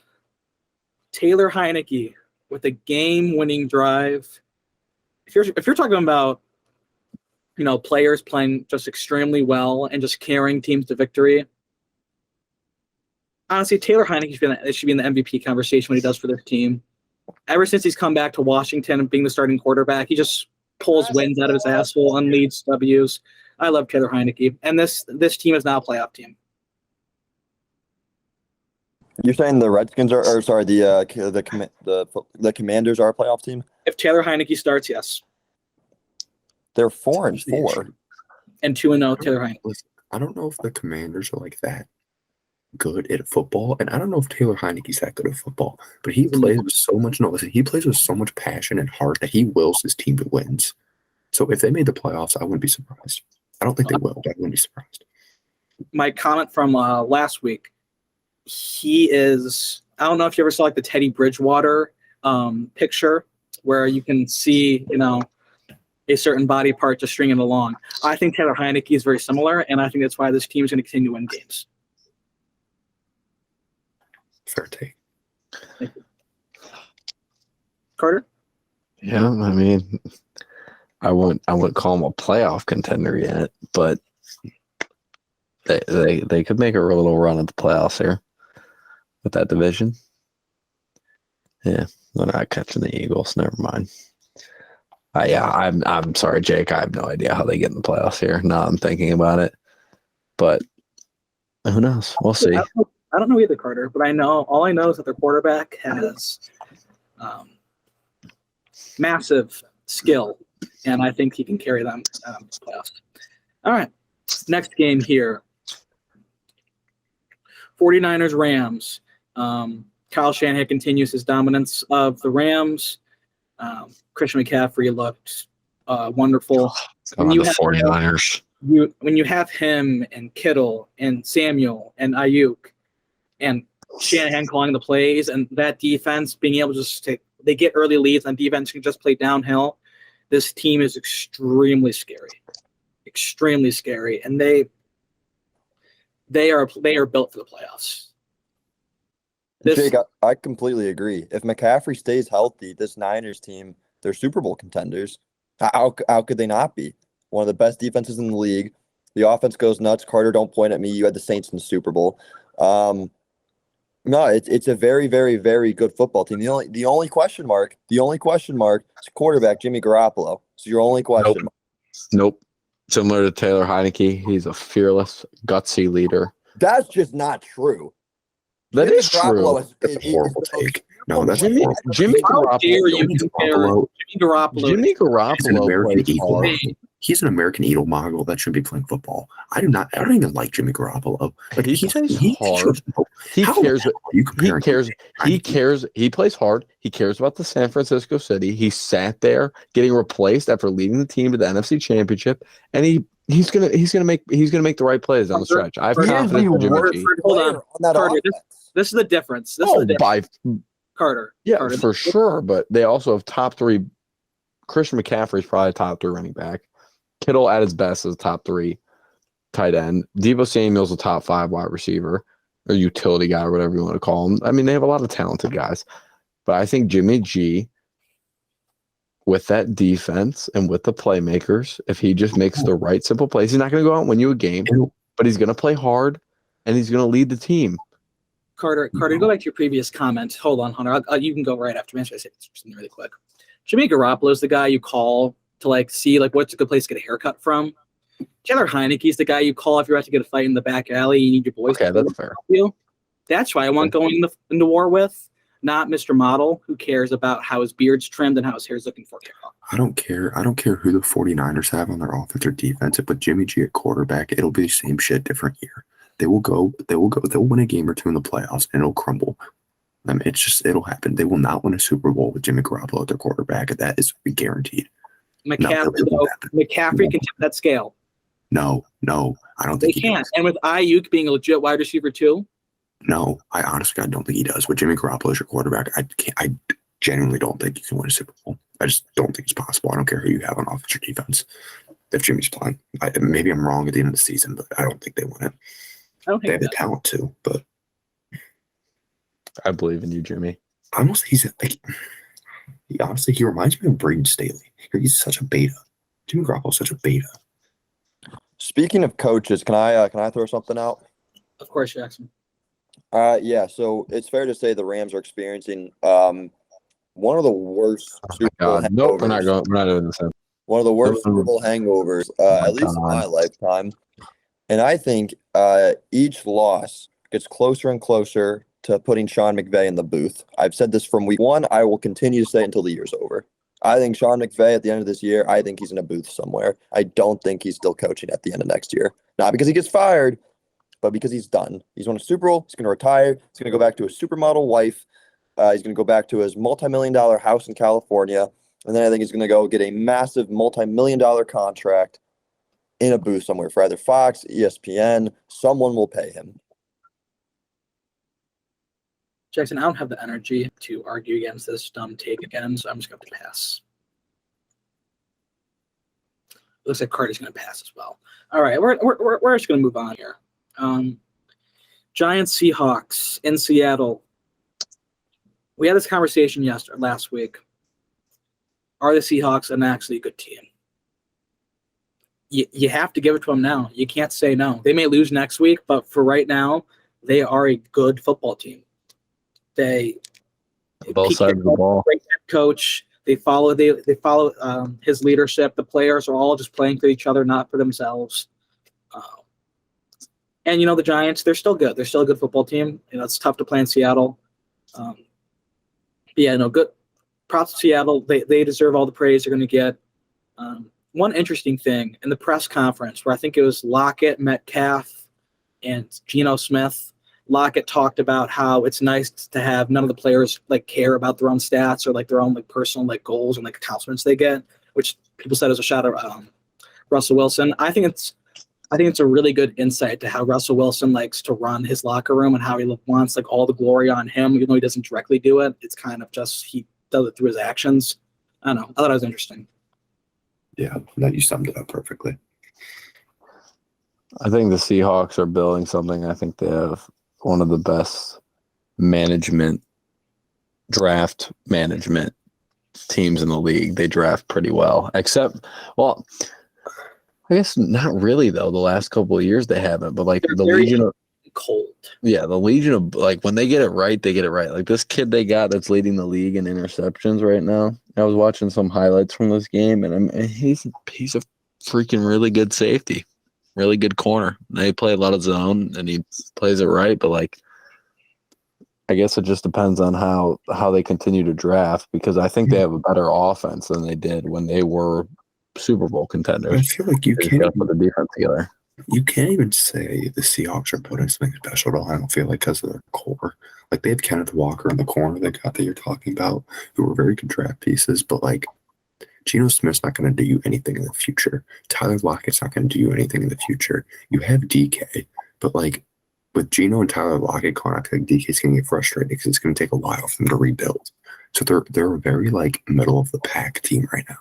Taylor Heineke with a game-winning drive. If you're talking about players playing just extremely well and just carrying teams to victory, honestly, Taylor Heineke should be in the MVP conversation when he does for this team. Ever since he's come back to Washington and being the starting quarterback, he just pulls wins out of his asshole, unleads W's. I love Taylor Heineke, and this team is now a playoff team. you're saying the Redskins are, or sorry, the Commanders are a playoff team. If Taylor Heineke starts, yes, They're 4-4. and 2-0 Taylor Heineke. Listen, I don't know if the Commanders are like that good at football, and I don't know if Taylor Heineke's that good at football, but he plays with so much he plays with so much passion and heart that he wills his team to wins. So if they made the playoffs, I wouldn't be surprised. I don't think they will, but I wouldn't be surprised. My comment from last week, he is, I don't know if you ever saw like the Teddy Bridgewater picture where you can see, a certain body part just stringing along. I think Taylor Heineke is very similar, and I think that's why this team is going to continue to win games. Fair take. Thank you. Carter? yeah, I mean, I wouldn't call them a playoff contender yet, but they could make a little run at the playoffs here with that division. Yeah, they're not catching the Eagles. Never mind. I'm sorry, Jake. I have no idea how they get in the playoffs here. Now I'm thinking about it, but who knows? We'll see. I don't know either, Carter, but all I know is that their quarterback has massive skill, and I think he can carry them to the playoffs. All right, next game here. 49ers Rams. Kyle Shanahan continues his dominance of the Rams. Christian McCaffrey looked wonderful. When you have 49ers. When you have him and Kittle and Samuel and Ayuk and Shanahan calling the plays and that defense being able to they get early leads and defense can just play downhill. This team is extremely scary, and they are built for the playoffs. Jake, I completely agree. If McCaffrey stays healthy, this Niners team, they're Super Bowl contenders. How could they not be? One of the best defenses in the league. The offense goes nuts. Carter, don't point at me. You had the Saints in the Super Bowl. No, it's a very, very, very good football team. The only question mark is quarterback Jimmy Garoppolo. It's your only question. Nope. Similar to Taylor Heineke, he's a fearless, gutsy leader. That's just not true. That Jimmy is true. That's a horrible take. No, that's Jimmy How dare you compare Jimmy Garoppolo He's an American plays Eagle. hard. He's an American Eagle mogul that should be playing football. I don't even like Jimmy Garoppolo. Like He plays hard. He How cares. are you comparing him to He Heineke? cares. He plays hard. He cares about the San Francisco City. He sat there getting replaced after leading the team to the NFC Championship, and he's gonna make the right plays down the stretch. I have He is confidence in Jimmy G. Hold on, that Carter, offense. This is the difference. Carter. Yeah, Carter. for sure. But they also have top three. Christian McCaffrey is probably top 3 running back. Kittle at his best is top 3 tight end. Deebo Samuel's a top 5 wide receiver or utility guy or whatever you want to call him. I mean, they have a lot of talented guys. But I think Jimmy G, with that defense and with the playmakers, if he just makes the right simple plays, he's not going to go out and win you a game, but he's going to play hard and he's going to lead the team. Carter, go back to your previous comment. Hold on, Hunter. You can go right after me. I say something really quick. Jimmy Garoppolo is the guy you call to see what's a good place to get a haircut from. Taylor Heineke is the guy you call if you're about to get a fight in the back alley. You need your boys. Okay, that's fair. You. That's why I want going into war with, not Mr. Model, who cares about how his beard's trimmed and how his hair's looking for kickoff. I don't care who the 49ers have on their offense or defense. But Jimmy G at quarterback, it'll be the same shit, different year. They'll win a game or two in the playoffs and it'll crumble. I mean, it'll happen. They will not win a Super Bowl with Jimmy Garoppolo at their quarterback. That is guaranteed. McCaffrey can tip that scale. No, I don't think he can't. And with Ayuk being a legit wide receiver too. No, I honestly don't think he does. With Jimmy Garoppolo as your quarterback, I genuinely don't think you can win a Super Bowl. I just don't think it's possible. I don't care who you have on offense or defense. If Jimmy's playing, maybe I'm wrong at the end of the season, but I don't think they win it. They have the talent to, but I believe in you, Jimmy. Honestly, he reminds me of Braden Staley. He's such a beta. Jimmy Garoppolo's such a beta. Speaking of coaches, can I throw something out? Of course, Jackson. Yeah. So it's fair to say the Rams are experiencing one of the worst Super Bowl hangovers. Nope, we're not doing this. One of the worst Super Bowl hangovers, at least in my lifetime. And I think each loss gets closer and closer to putting Sean McVay in the booth. I've said this from week 1. I will continue to say it until the year's over. I think Sean McVay at the end of this year, I think he's in a booth somewhere. I don't think he's still coaching at the end of next year. Not because he gets fired, but because he's done. He's won a Super Bowl. He's going to retire. He's going to go back to his supermodel wife. He's going to go back to his multi-million-dollar house in California. And then I think he's going to go get a massive multi-million-dollar contract in a booth somewhere for either Fox, ESPN. Someone will pay him. Jackson, I don't have the energy to argue against this dumb take again, so I'm just going to pass. Looks like Carter's going to pass as well. All right, we're just going to move on here. Giants Seahawks in Seattle. We had this conversation last week. Are the Seahawks an actually good team? you have to give it to them now. You can't say no. They may lose next week, but for right now, they are a good football team. Both sides of the ball. Great head coach. They follow his leadership. The players are all just playing for each other, not for themselves. And the Giants, they're still good. They're still a good football team. It's tough to play in Seattle. Good. Props to Seattle. They deserve all the praise they're going to get. One interesting thing in the press conference where I think it was Lockett, Metcalf, and Geno Smith. Lockett talked about how it's nice to have none of the players care about their own stats or their own personal goals and accomplishments they get, which people said is a shot at Russell Wilson. I think it's a really good insight to how Russell Wilson likes to run his locker room and how he wants all the glory on him, even though he doesn't directly do it. It's kind of just he does it through his actions. I don't know. I thought it was interesting. Yeah, that you summed it up perfectly. I think the Seahawks are building something. I think they have one of the best draft management teams in the league. They draft pretty well, except, well, I guess not really though. The last couple of years they haven't, but the Legion of cold. Yeah, the Legion of when they get it right, they get it right. This kid they got that's leading the league in interceptions right now. I was watching some highlights from this game, and he's a freaking really good safety, really good corner. They play a lot of zone, and he plays it right. But I guess it just depends on how they continue to draft, because I think they have a better offense than they did when they were Super Bowl contenders. I feel like you They can't gotta put the defense together. You can't even say the Seahawks are putting something special, though. I don't feel because of their core. They have Kenneth Walker in the corner they got that you're talking about, who were very good draft pieces, but Geno Smith's not going to do you anything in the future. Tyler Lockett's not going to do you anything in the future. You have DK, but with Geno and Tyler Lockett gone, I feel like DK's going to get frustrated because it's going to take a while for them to rebuild. So they're a very middle of the pack team right now.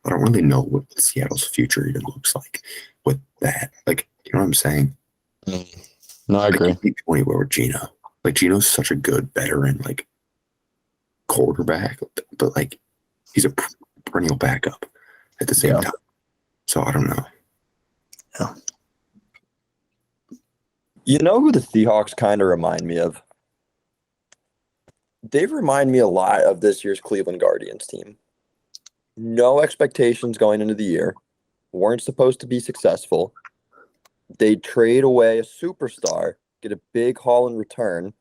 I don't really know what Seattle's future even looks like with that. You know what I'm saying? No, I agree. You can't go anywhere with Geno. Geno's such a good veteran, quarterback, but he's a perennial backup at the same time. So I don't know. Yeah. You know who the Seahawks kind of remind me of? They remind me a lot of this year's Cleveland Guardians team. No expectations going into the year. Weren't supposed to be successful. They trade away a superstar, get a big haul in return.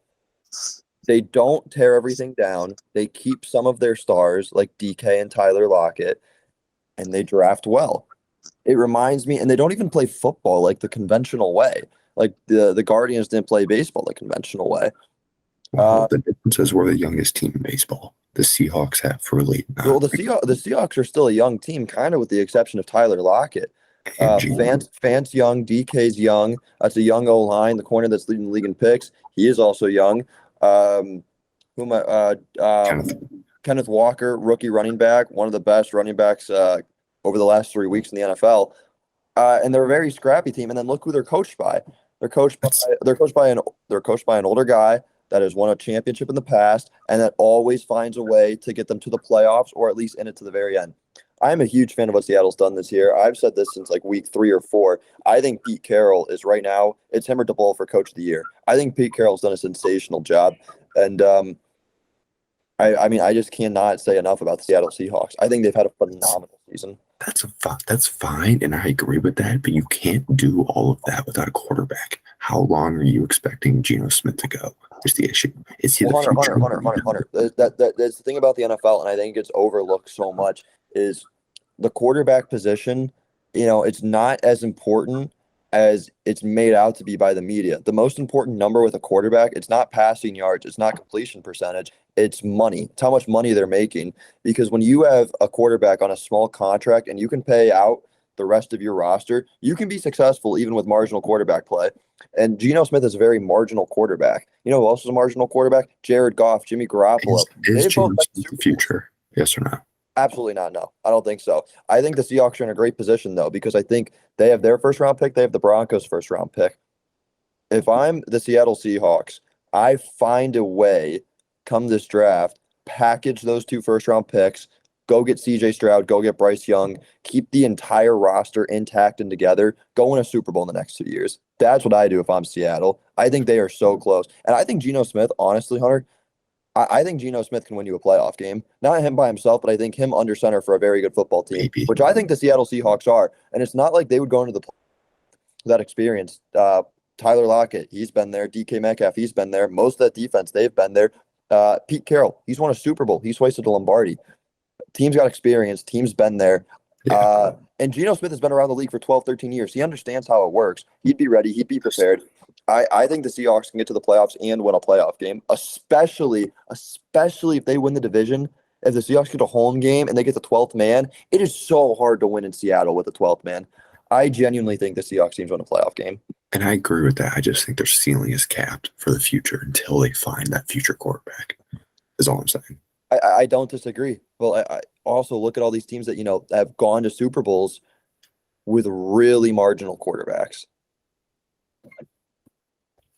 They don't tear everything down. They keep some of their stars like DK and Tyler Lockett, and they draft well. It reminds me, and they don't even play football the conventional way. The Guardians didn't play baseball the conventional way. Well, the difference is we're the youngest team in baseball. The Seahawks have really not. Well, the Seahawks are still a young team, kind of with the exception of Tyler Lockett. Fant's young, DK's young. That's a young O-line. The corner that's leading the league in picks, he is also young. Kenneth Walker, rookie running back, one of the best running backs over the last 3 weeks in the NFL. And they're a very scrappy team. And then look who they're coached by. They're coached by an older guy that has won a championship in the past and that always finds a way to get them to the playoffs or at least in it to the very end. I'm a huge fan of what Seattle's done this year. I've said this since week 3 or 4. I think Pete Carroll is right now, it's him or DeBoll for coach of the year. I think Pete Carroll's done a sensational job. And I just cannot say enough about the Seattle Seahawks. I think they've had a phenomenal season. That's fine, and I agree with that, but you can't do all of that without a quarterback. How long are you expecting Geno Smith to go? Is the issue. Is he the future? Hunter. That's the thing about the NFL, and I think it's overlooked so much, is the quarterback position, it's not as important as it's made out to be by the media. The most important number with a quarterback, it's not passing yards, it's not completion percentage, it's money. It's how much money they're making. Because when you have a quarterback on a small contract and you can pay out the rest of your roster, you can be successful even with marginal quarterback play. And Geno Smith is a very marginal quarterback. You know who else is a marginal quarterback? Jared Goff, Jimmy Garoppolo. Is Geno Smith the future? Yes or no? Absolutely not. No, I don't think so. I think the Seahawks are in a great position, though, because I think they have their first round pick. They have the Broncos' first round pick. If I'm the Seattle Seahawks, I find a way, come this draft, package those 2 first round picks, Go get CJ Stroud, go get Bryce Young, keep the entire roster intact and together, go win a Super Bowl in the next 2 years. That's what I do if I'm Seattle. I think they are so close. And I think Geno Smith, honestly, Hunter, I think Geno Smith can win you a playoff game. Not him by himself, but I think him under center for a very good football team, Maybe. which I think the Seattle Seahawks are. And it's not like they would go into the that experience. Tyler Lockett, he's been there. DK Metcalf, he's been there. Most of that defense, they've been there. Pete Carroll, he's won a Super Bowl. He's hoisted a Lombardi. Team's got experience. Team's been there. Yeah. And Geno Smith has been around the league for 12, 13 years. He understands how it works. He'd be ready. He'd be prepared. I think the Seahawks can get to the playoffs and win a playoff game, especially if they win the division. If the Seahawks get a home game and they get the 12th man, it is so hard to win in Seattle with the 12th man. I genuinely think the Seahawks team's win a playoff game. And I agree with that. I just think their ceiling is capped for the future until they find that future quarterback, is all I'm saying. I don't disagree. Well, I also look at all these teams that, have gone to Super Bowls with really marginal quarterbacks.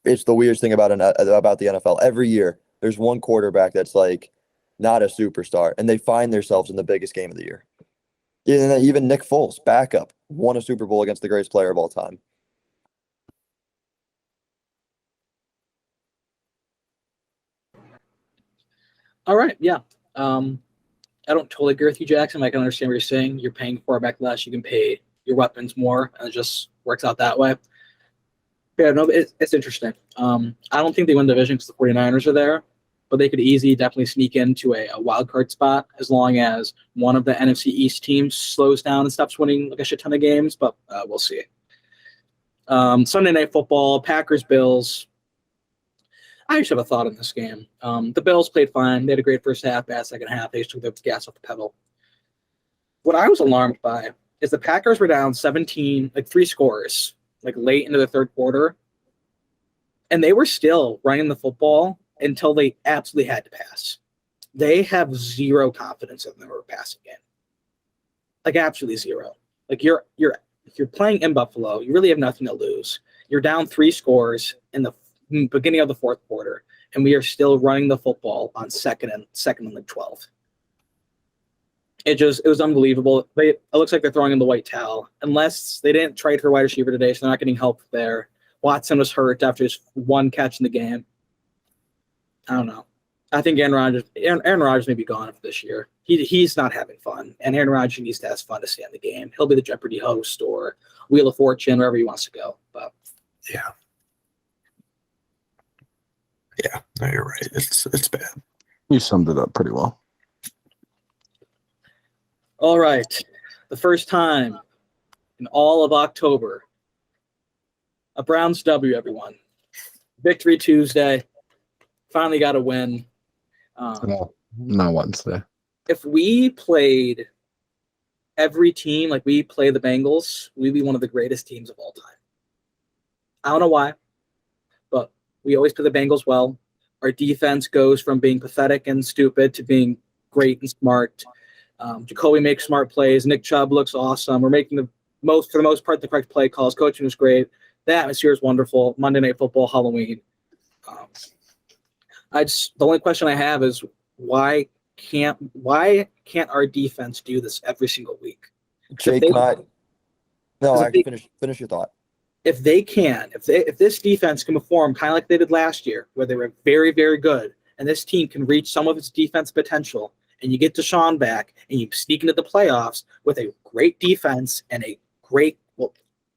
It's the weirdest thing about the NFL. Every year, there's one quarterback that's like not a superstar, and they find themselves in the biggest game of the year. Even Nick Foles, backup, won a Super Bowl against the greatest player of all time. All right, yeah. I don't totally agree with you, Jackson. I can understand what you're saying. You're paying quarterback less, you can pay your weapons more, and it just works out that way. Yeah, no, it's interesting. I don't think they win the division because the 49ers are there, but they could easily definitely sneak into a wild card spot as long as one of the NFC East teams slows down and stops winning like a shit ton of games, but we'll see. Sunday Night Football, Packers-Bills. I just have a thought on this game. The Bills played fine. They had a great first half, bad second half. They just took the gas off the pedal. What I was alarmed by is the Packers were down 17, like 3 scores, like late into the third quarter, and they were still running the football until they absolutely had to pass. They have zero confidence in their passing game. Like absolutely zero. Like you're playing in Buffalo, you really have nothing to lose. You're down 3 scores in the beginning of the fourth quarter, and we are still running the football on second and like 12. It was unbelievable. It looks like they're throwing in the white towel, unless they didn't trade for wide receiver today, so they're not getting help there. Watson was hurt after his 1 catch in the game. I don't know. I think Aaron Rodgers may be gone for this year. He's not having fun, and Aaron Rodgers needs to have fun to stay in the game. He'll be the Jeopardy host or Wheel of Fortune, wherever he wants to go. But Yeah. Yeah, no, you're right. It's bad. You summed it up pretty well. all right, the first time in all of October, a Browns W, everyone. Victory Tuesday. Finally got a win. No, not Wednesday. If we played every team like we play the Bengals, we'd be one of the greatest teams of all time. I don't know why, but we always play the Bengals well. Our defense goes from being pathetic and stupid to being great and smart. Jacoby makes smart plays. Nick Chubb looks awesome. We're making for the most part, the correct play calls. Coaching was great. The atmosphere is wonderful. Monday Night Football, Halloween. The only question I have is why can't our defense do this every single week? Jake, finish your thought. If this defense can perform kind of like they did last year, where they were very, very good, and this team can reach some of its defense potential, and you get Deshaun back, and you sneak into the playoffs with a great defense and a great, well,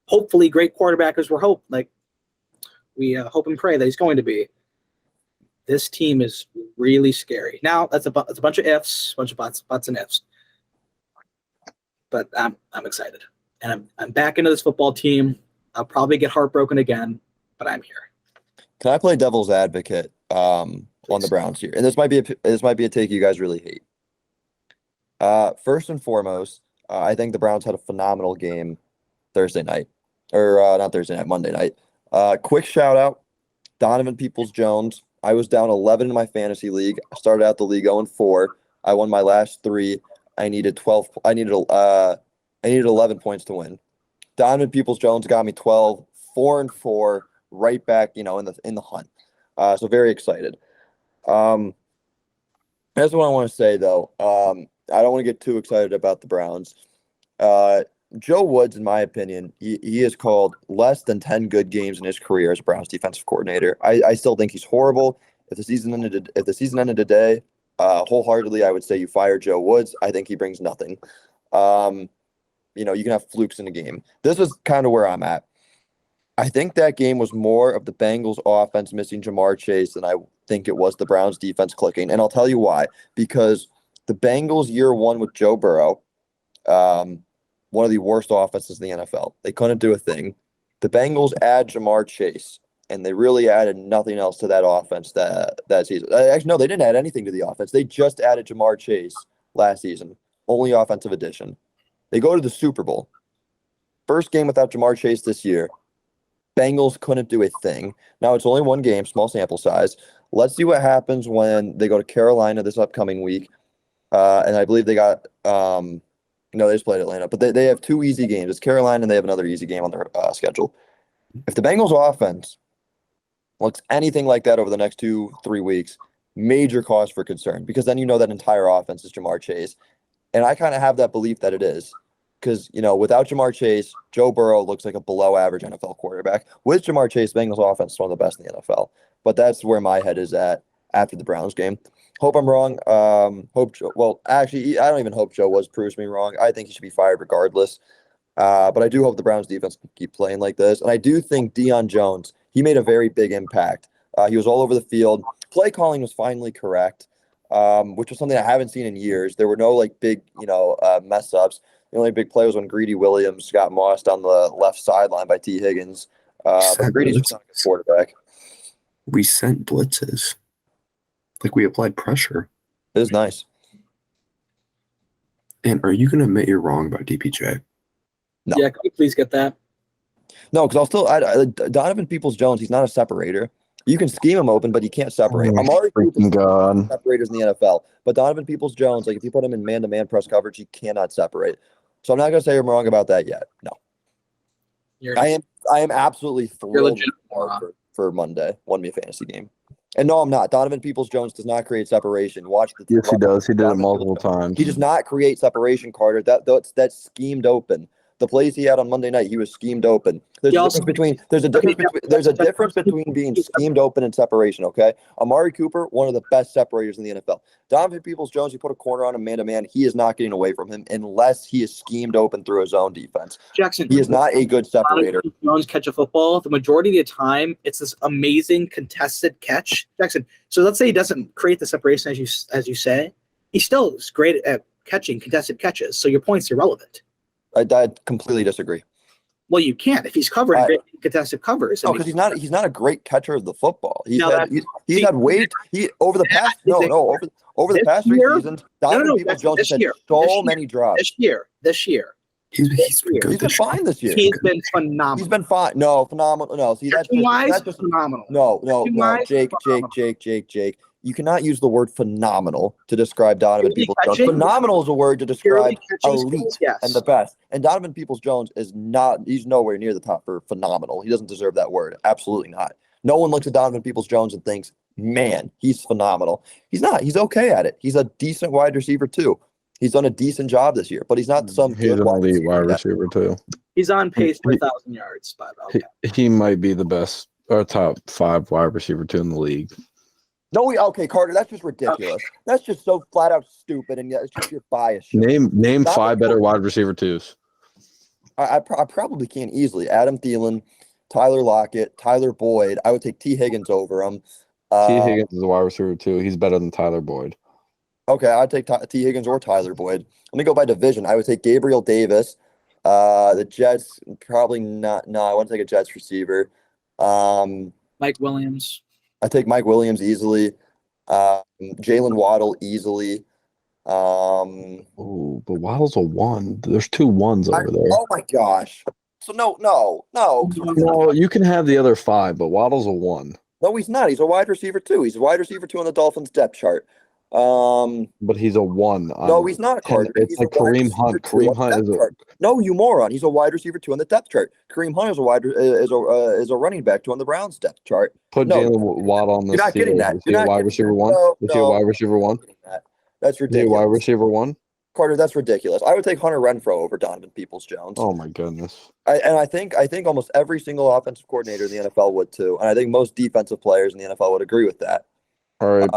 hopefully great quarterback, as we hope and pray that he's going to be. This team is really scary. Now that's a bunch of ifs, a bunch of buts and ifs. But I'm excited, and I'm back into this football team. I'll probably get heartbroken again, but I'm here. Can I play devil's advocate on the Browns here? And this might be a take you guys really hate. First and foremost, I think the Browns had a phenomenal game Thursday night, or not Thursday night, Monday night. Quick shout out, Donovan Peoples-Jones. I was down 11 in my fantasy league. I started out the league 0-4. I won my last 3. I needed 11 points to win. Donovan Peoples-Jones got me 12, 4-4, right back, in the hunt. So very excited. That's what I want to say though. I don't want to get too excited about the Browns. Joe Woods, in my opinion, he has called less than 10 good games in his career as a Browns defensive coordinator. I still think he's horrible. If the season ended today, wholeheartedly, I would say you fire Joe Woods. I think he brings nothing. You can have flukes in a game. This is kind of where I'm at. I think that game was more of the Bengals offense missing Jamar Chase than I think it was the Browns defense clicking. And I'll tell you why. Because the Bengals year one with Joe Burrow, one of the worst offenses in the NFL. They couldn't do a thing. The Bengals add Jamar Chase, and they really added nothing else to that offense that season. Actually, no, they didn't add anything to the offense. They just added Jamar Chase last season. Only offensive addition. They go to the Super Bowl. First game without Jamar Chase this year. Bengals couldn't do a thing. Now, it's only one game, small sample size. Let's see what happens when they go to Carolina this upcoming week. And I believe they got no, they just played Atlanta. But they have two easy games. It's Carolina, and they have another easy game on their schedule. If the Bengals offense looks anything like that over the next 2-3 weeks, major cause for concern, because then that entire offense is Jamar Chase. And I kind of have that belief that it is. Because, without Jamar Chase, Joe Burrow looks like a below-average NFL quarterback. With Jamar Chase, Bengals offense is one of the best in the NFL. But that's where my head is at after the Browns game. Hope I'm wrong. Actually, I don't even hope Joe Woods proves me wrong. I think he should be fired regardless. But I do hope the Browns defense can keep playing like this. And I do think Deion Jones, he made a very big impact. He was all over the field. Play calling was finally correct, which was something I haven't seen in years. There were no big, mess ups. The only big play was when Greedy Williams got mossed on the left sideline by T. Higgins. But Greedy's just not a good quarterback. We sent blitzes. We applied pressure. It was nice. And are you going to admit you're wrong about DPJ? No. Yeah, can we please get that? No, because Donovan Peoples-Jones, he's not a separator. You can scheme him open, but you can't separate. Amari Cooper is separators in the NFL. But Donovan Peoples-Jones, if you put him in man-to-man press coverage, he cannot separate. So I'm not going to say I'm wrong about that yet. No. I am absolutely thrilled for Monday. Won me a fantasy game. And no, I'm not. Donovan Peoples-Jones does not create separation. Watch the. Yes, he does. He did it multiple times. He does not create separation, Carter. That's schemed open. The plays he had on Monday night, he was schemed open. There's a difference between being schemed open and separation. Okay, Amari Cooper, one of the best separators in the NFL. Donovan Peoples-Jones, you put a corner on him man to man, he is not getting away from him unless he is schemed open through his own defense. Jackson, he is not a good separator. Jones catch a football. The majority of the time, it's this amazing contested catch. Jackson. So let's say he doesn't create the separation as you say. He still is great at catching contested catches. So your point's irrelevant. I completely disagree. Well, you can't if he's covering great contested covers. No, because he's not a great catcher of the football. He's had weight. Over the past the past 3 seasons, Donovan Peoples-Jones has had so many drops. This year. He's been good. He's been fine this year. He's been phenomenal. He's been fine. No, phenomenal. No, see that's just phenomenal. No, Jake. You cannot use the word phenomenal to describe Donovan Peoples-Jones. Phenomenal is a word to describe elite and the best. And Donovan Peoples-Jones he's nowhere near the top for phenomenal. He doesn't deserve that word. Absolutely not. No one looks at Donovan Peoples-Jones and thinks, man, he's phenomenal. He's not. He's okay at it. He's a decent wide receiver too. He's done a decent job this year, but he's not some good wide receiver too. He's on pace for 1,000 yards. But okay. He might be the best or top 5 wide receiver too in the league. No, okay, Carter, that's just ridiculous. Okay. That's just so flat out stupid, and it's just your bias. Name 5 better wide receiver twos. I probably can easily. Adam Thielen, Tyler Lockett, Tyler Boyd. I would take T. Higgins over him. T. Higgins is a wide receiver too. He's better than Tyler Boyd. Okay, I'd take T. Higgins or Tyler Boyd. Let me go by division. I would take Gabriel Davis. The Jets, probably not. No, I want to take a Jets receiver. Mike Williams. I take Mike Williams easily. Jalen Waddle easily. Oh, but Waddle's a 1. There's 2 1s over there. Oh my gosh. So no. No, you can have the other 5, but Waddle's a 1. No, he's not. He's a wide receiver 2. He's a wide receiver 2 on the Dolphins depth chart. But he's a 1. No, he's not, Carter. It's like Kareem Hunt. Kareem Hunt is No, you moron. He's a wide receiver 2 on the depth chart. Kareem Hunt is a running back 2 on the Browns depth chart. Put Jalen Waddle on this. You're not getting that. Is he a wide receiver 1? Is he a wide receiver 1? That's ridiculous. Is he a wide receiver 1? Carter, that's ridiculous. I would take Hunter Renfrow over Donovan Peoples-Jones. Oh my goodness. I think almost every single offensive coordinator in the NFL would too, and I think most defensive players in the NFL would agree with that. All right.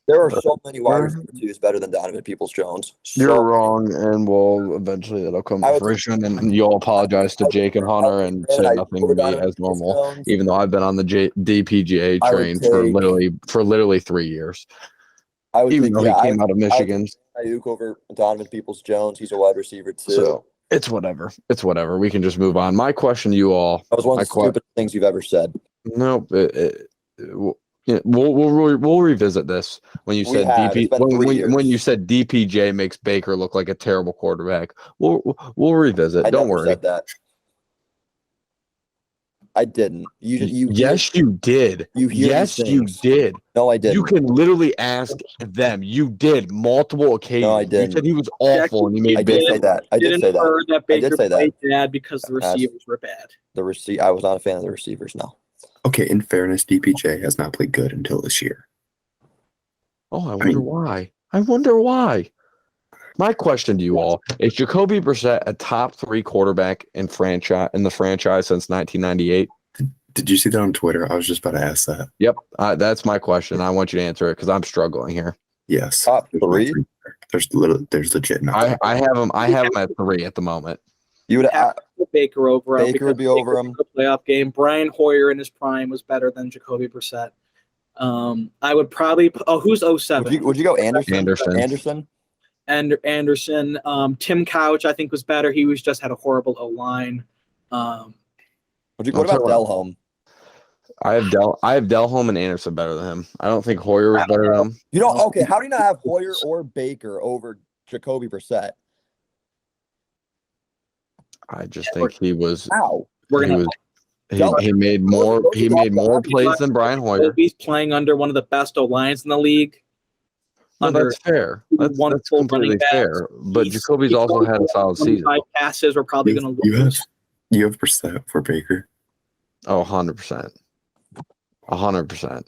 There are so many wide receiver twos better than Donovan Peoples-Jones. You're wrong, and we'll eventually it'll come to fruition, and you'll apologize to Jake and Hunter and say nothing to me as normal, even though I've been on the DPGA train for literally 3 years. I would even think, though he came out of Michigan. Ayuk over Donovan Peoples-Jones. He's a wide receiver too. So it's whatever. It's whatever. We can just move on. My question to you all. That was one of the stupidest things you've ever said. No, we'll revisit this when you said when you said DPJ makes Baker look like a terrible quarterback. We'll revisit. Don't worry. Said that. I didn't. Yes, you did. Yes, you did. No, I didn't. You can literally ask them. You did multiple occasions. No, I didn't. You said he was awful, and he made. I did say that. I did say that. That Baker played bad because the receivers were bad. I was not a fan of the receivers. No. Okay, in fairness, DPJ has not played good until this year. Oh, I wonder why. I wonder why. My question to you all is: Jacoby Brissett a top 3 quarterback in the franchise since 1998? Did you see that on Twitter? I was just about to ask that. Yep, that's my question. I want you to answer it because I'm struggling here. Yes, top 3. There's legit. I have him. I have him at 3 at the moment. You would Baker over him. Baker would be over him. The playoff game. Brian Hoyer in his prime was better than Jacoby Brissett. I would probably. Who's 07? Would you go Anderson? Anderson. Tim Couch, I think, was better. He just had a horrible O-line. What about Delhomme? I have Delhomme and Anderson better than him. I don't think Hoyer was better than him. You don't. Okay, how do you not have Hoyer or Baker over Jacoby Brissett? I just think he was. How? He made more plays than Brian Hoyer. He's playing under one of the best O-lines in the league. No, that's fair. That's completely fair. But Jacoby's also had a solid season. 5 passes were probably going to lose. You have Brissett for Baker? Oh, 100%. 100%.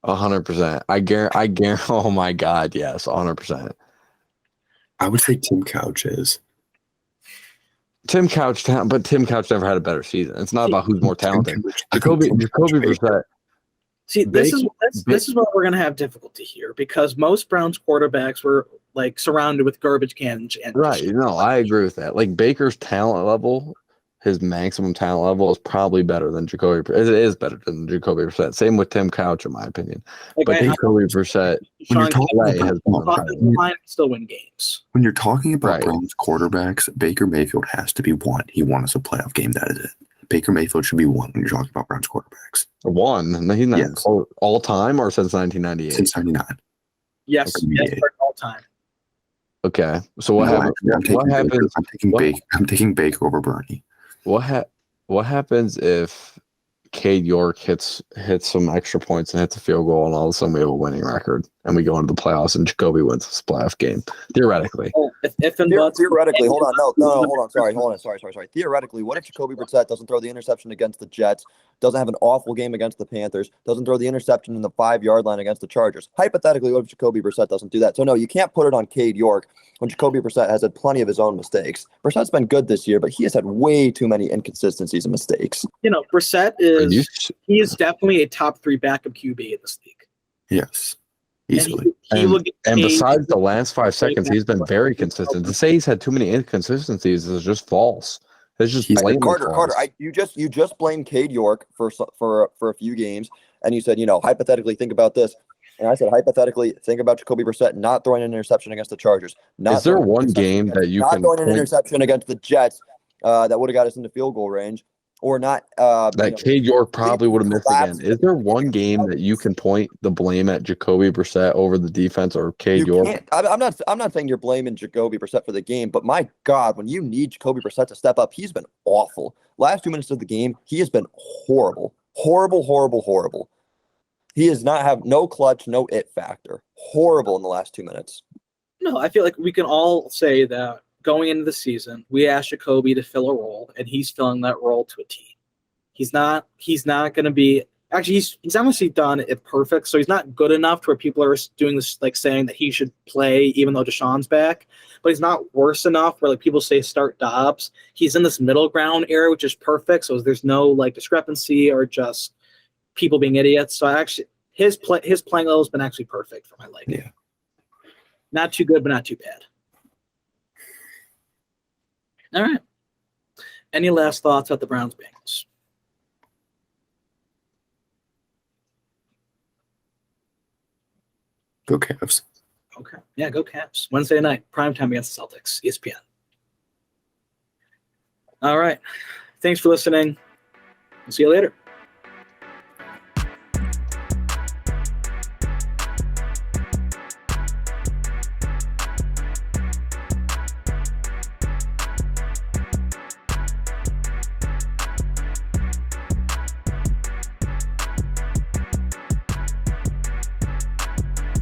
100%. I guarantee. Oh my God, yes, 100%. I would say Tim Couch is. Tim Couch never had a better season. It's not about who's more talented. Jacoby Brissett. See, this is where we're going to have difficulty here because most Browns quarterbacks were like surrounded with garbage cans. Right. No, I agree with that. Like Baker's talent level, his maximum talent level is probably better than Jacoby. It is better than Jacoby Brissett. Same with Tim Couch, in my opinion. But Jacoby Brissett, line still win games. When you're talking about Browns quarterbacks, Baker Mayfield has to be one. He won us a playoff game. That is it. Baker Mayfield should be one when you're talking about Browns quarterbacks. One? No, he's not all time or since 1998? Since 99. Yes, all time. Okay, so what happens? I'm taking Baker over Bernie. What happens if Cade York hits some extra points and hits a field goal, and all of a sudden we have a winning record and we go into the playoffs and Jacoby wins this playoff game? Theoretically. Theoretically, hold on. Sorry. Theoretically, what if Jacoby Brissett doesn't throw the interception against the Jets, doesn't have an awful game against the Panthers, doesn't throw the interception in the 5-yard line against the Chargers? Hypothetically, what if Jacoby Brissett doesn't do that? So no, you can't put it on Cade York when Jacoby Brissett has had plenty of his own mistakes. Brissett's been good this year, but he has had way too many inconsistencies and mistakes. Brissett he is definitely a top 3 backup QB in this league. Yes. Easily. And besides the last 5 seconds, he's been very consistent. To say he's had too many inconsistencies is just false. It's just Carter. You just blamed Cade York for a few games, and you said, hypothetically think about this. And I said, hypothetically, think about Jacoby Brissett not throwing an interception against the Chargers. Is there one game that you can throwing an interception against the Jets that would have got us into field goal range, or not? That Cade York probably would have missed again. Is there one game that you can point the blame at Jacoby Brissett over the defense or Cade York? I'm not saying you're blaming Jacoby Brissett for the game, but my God, when you need Jacoby Brissett to step up, he's been awful. Last 2 minutes of the game, he has been horrible. Horrible. He does not have no clutch, no it factor. Horrible in the last 2 minutes. No, I feel like we can all say that going into the season, we asked Jacoby to fill a role, and he's filling that role to a T. He's not going to be Actually, he's honestly done it perfect. So he's not good enough to where people are doing this, like saying that he should play even though Deshaun's back. But he's not worse enough where like people say start Dobbs. He's in this middle ground area, which is perfect. So there's no like discrepancy or just people being idiots. So his playing level has been actually perfect for my liking. Yeah. Not too good, but not too bad. All right. Any last thoughts about the Browns Bengals? Go Cavs. Okay. Yeah, go Caps. Wednesday night, primetime against the Celtics, ESPN. All right. Thanks for listening. We'll see you later.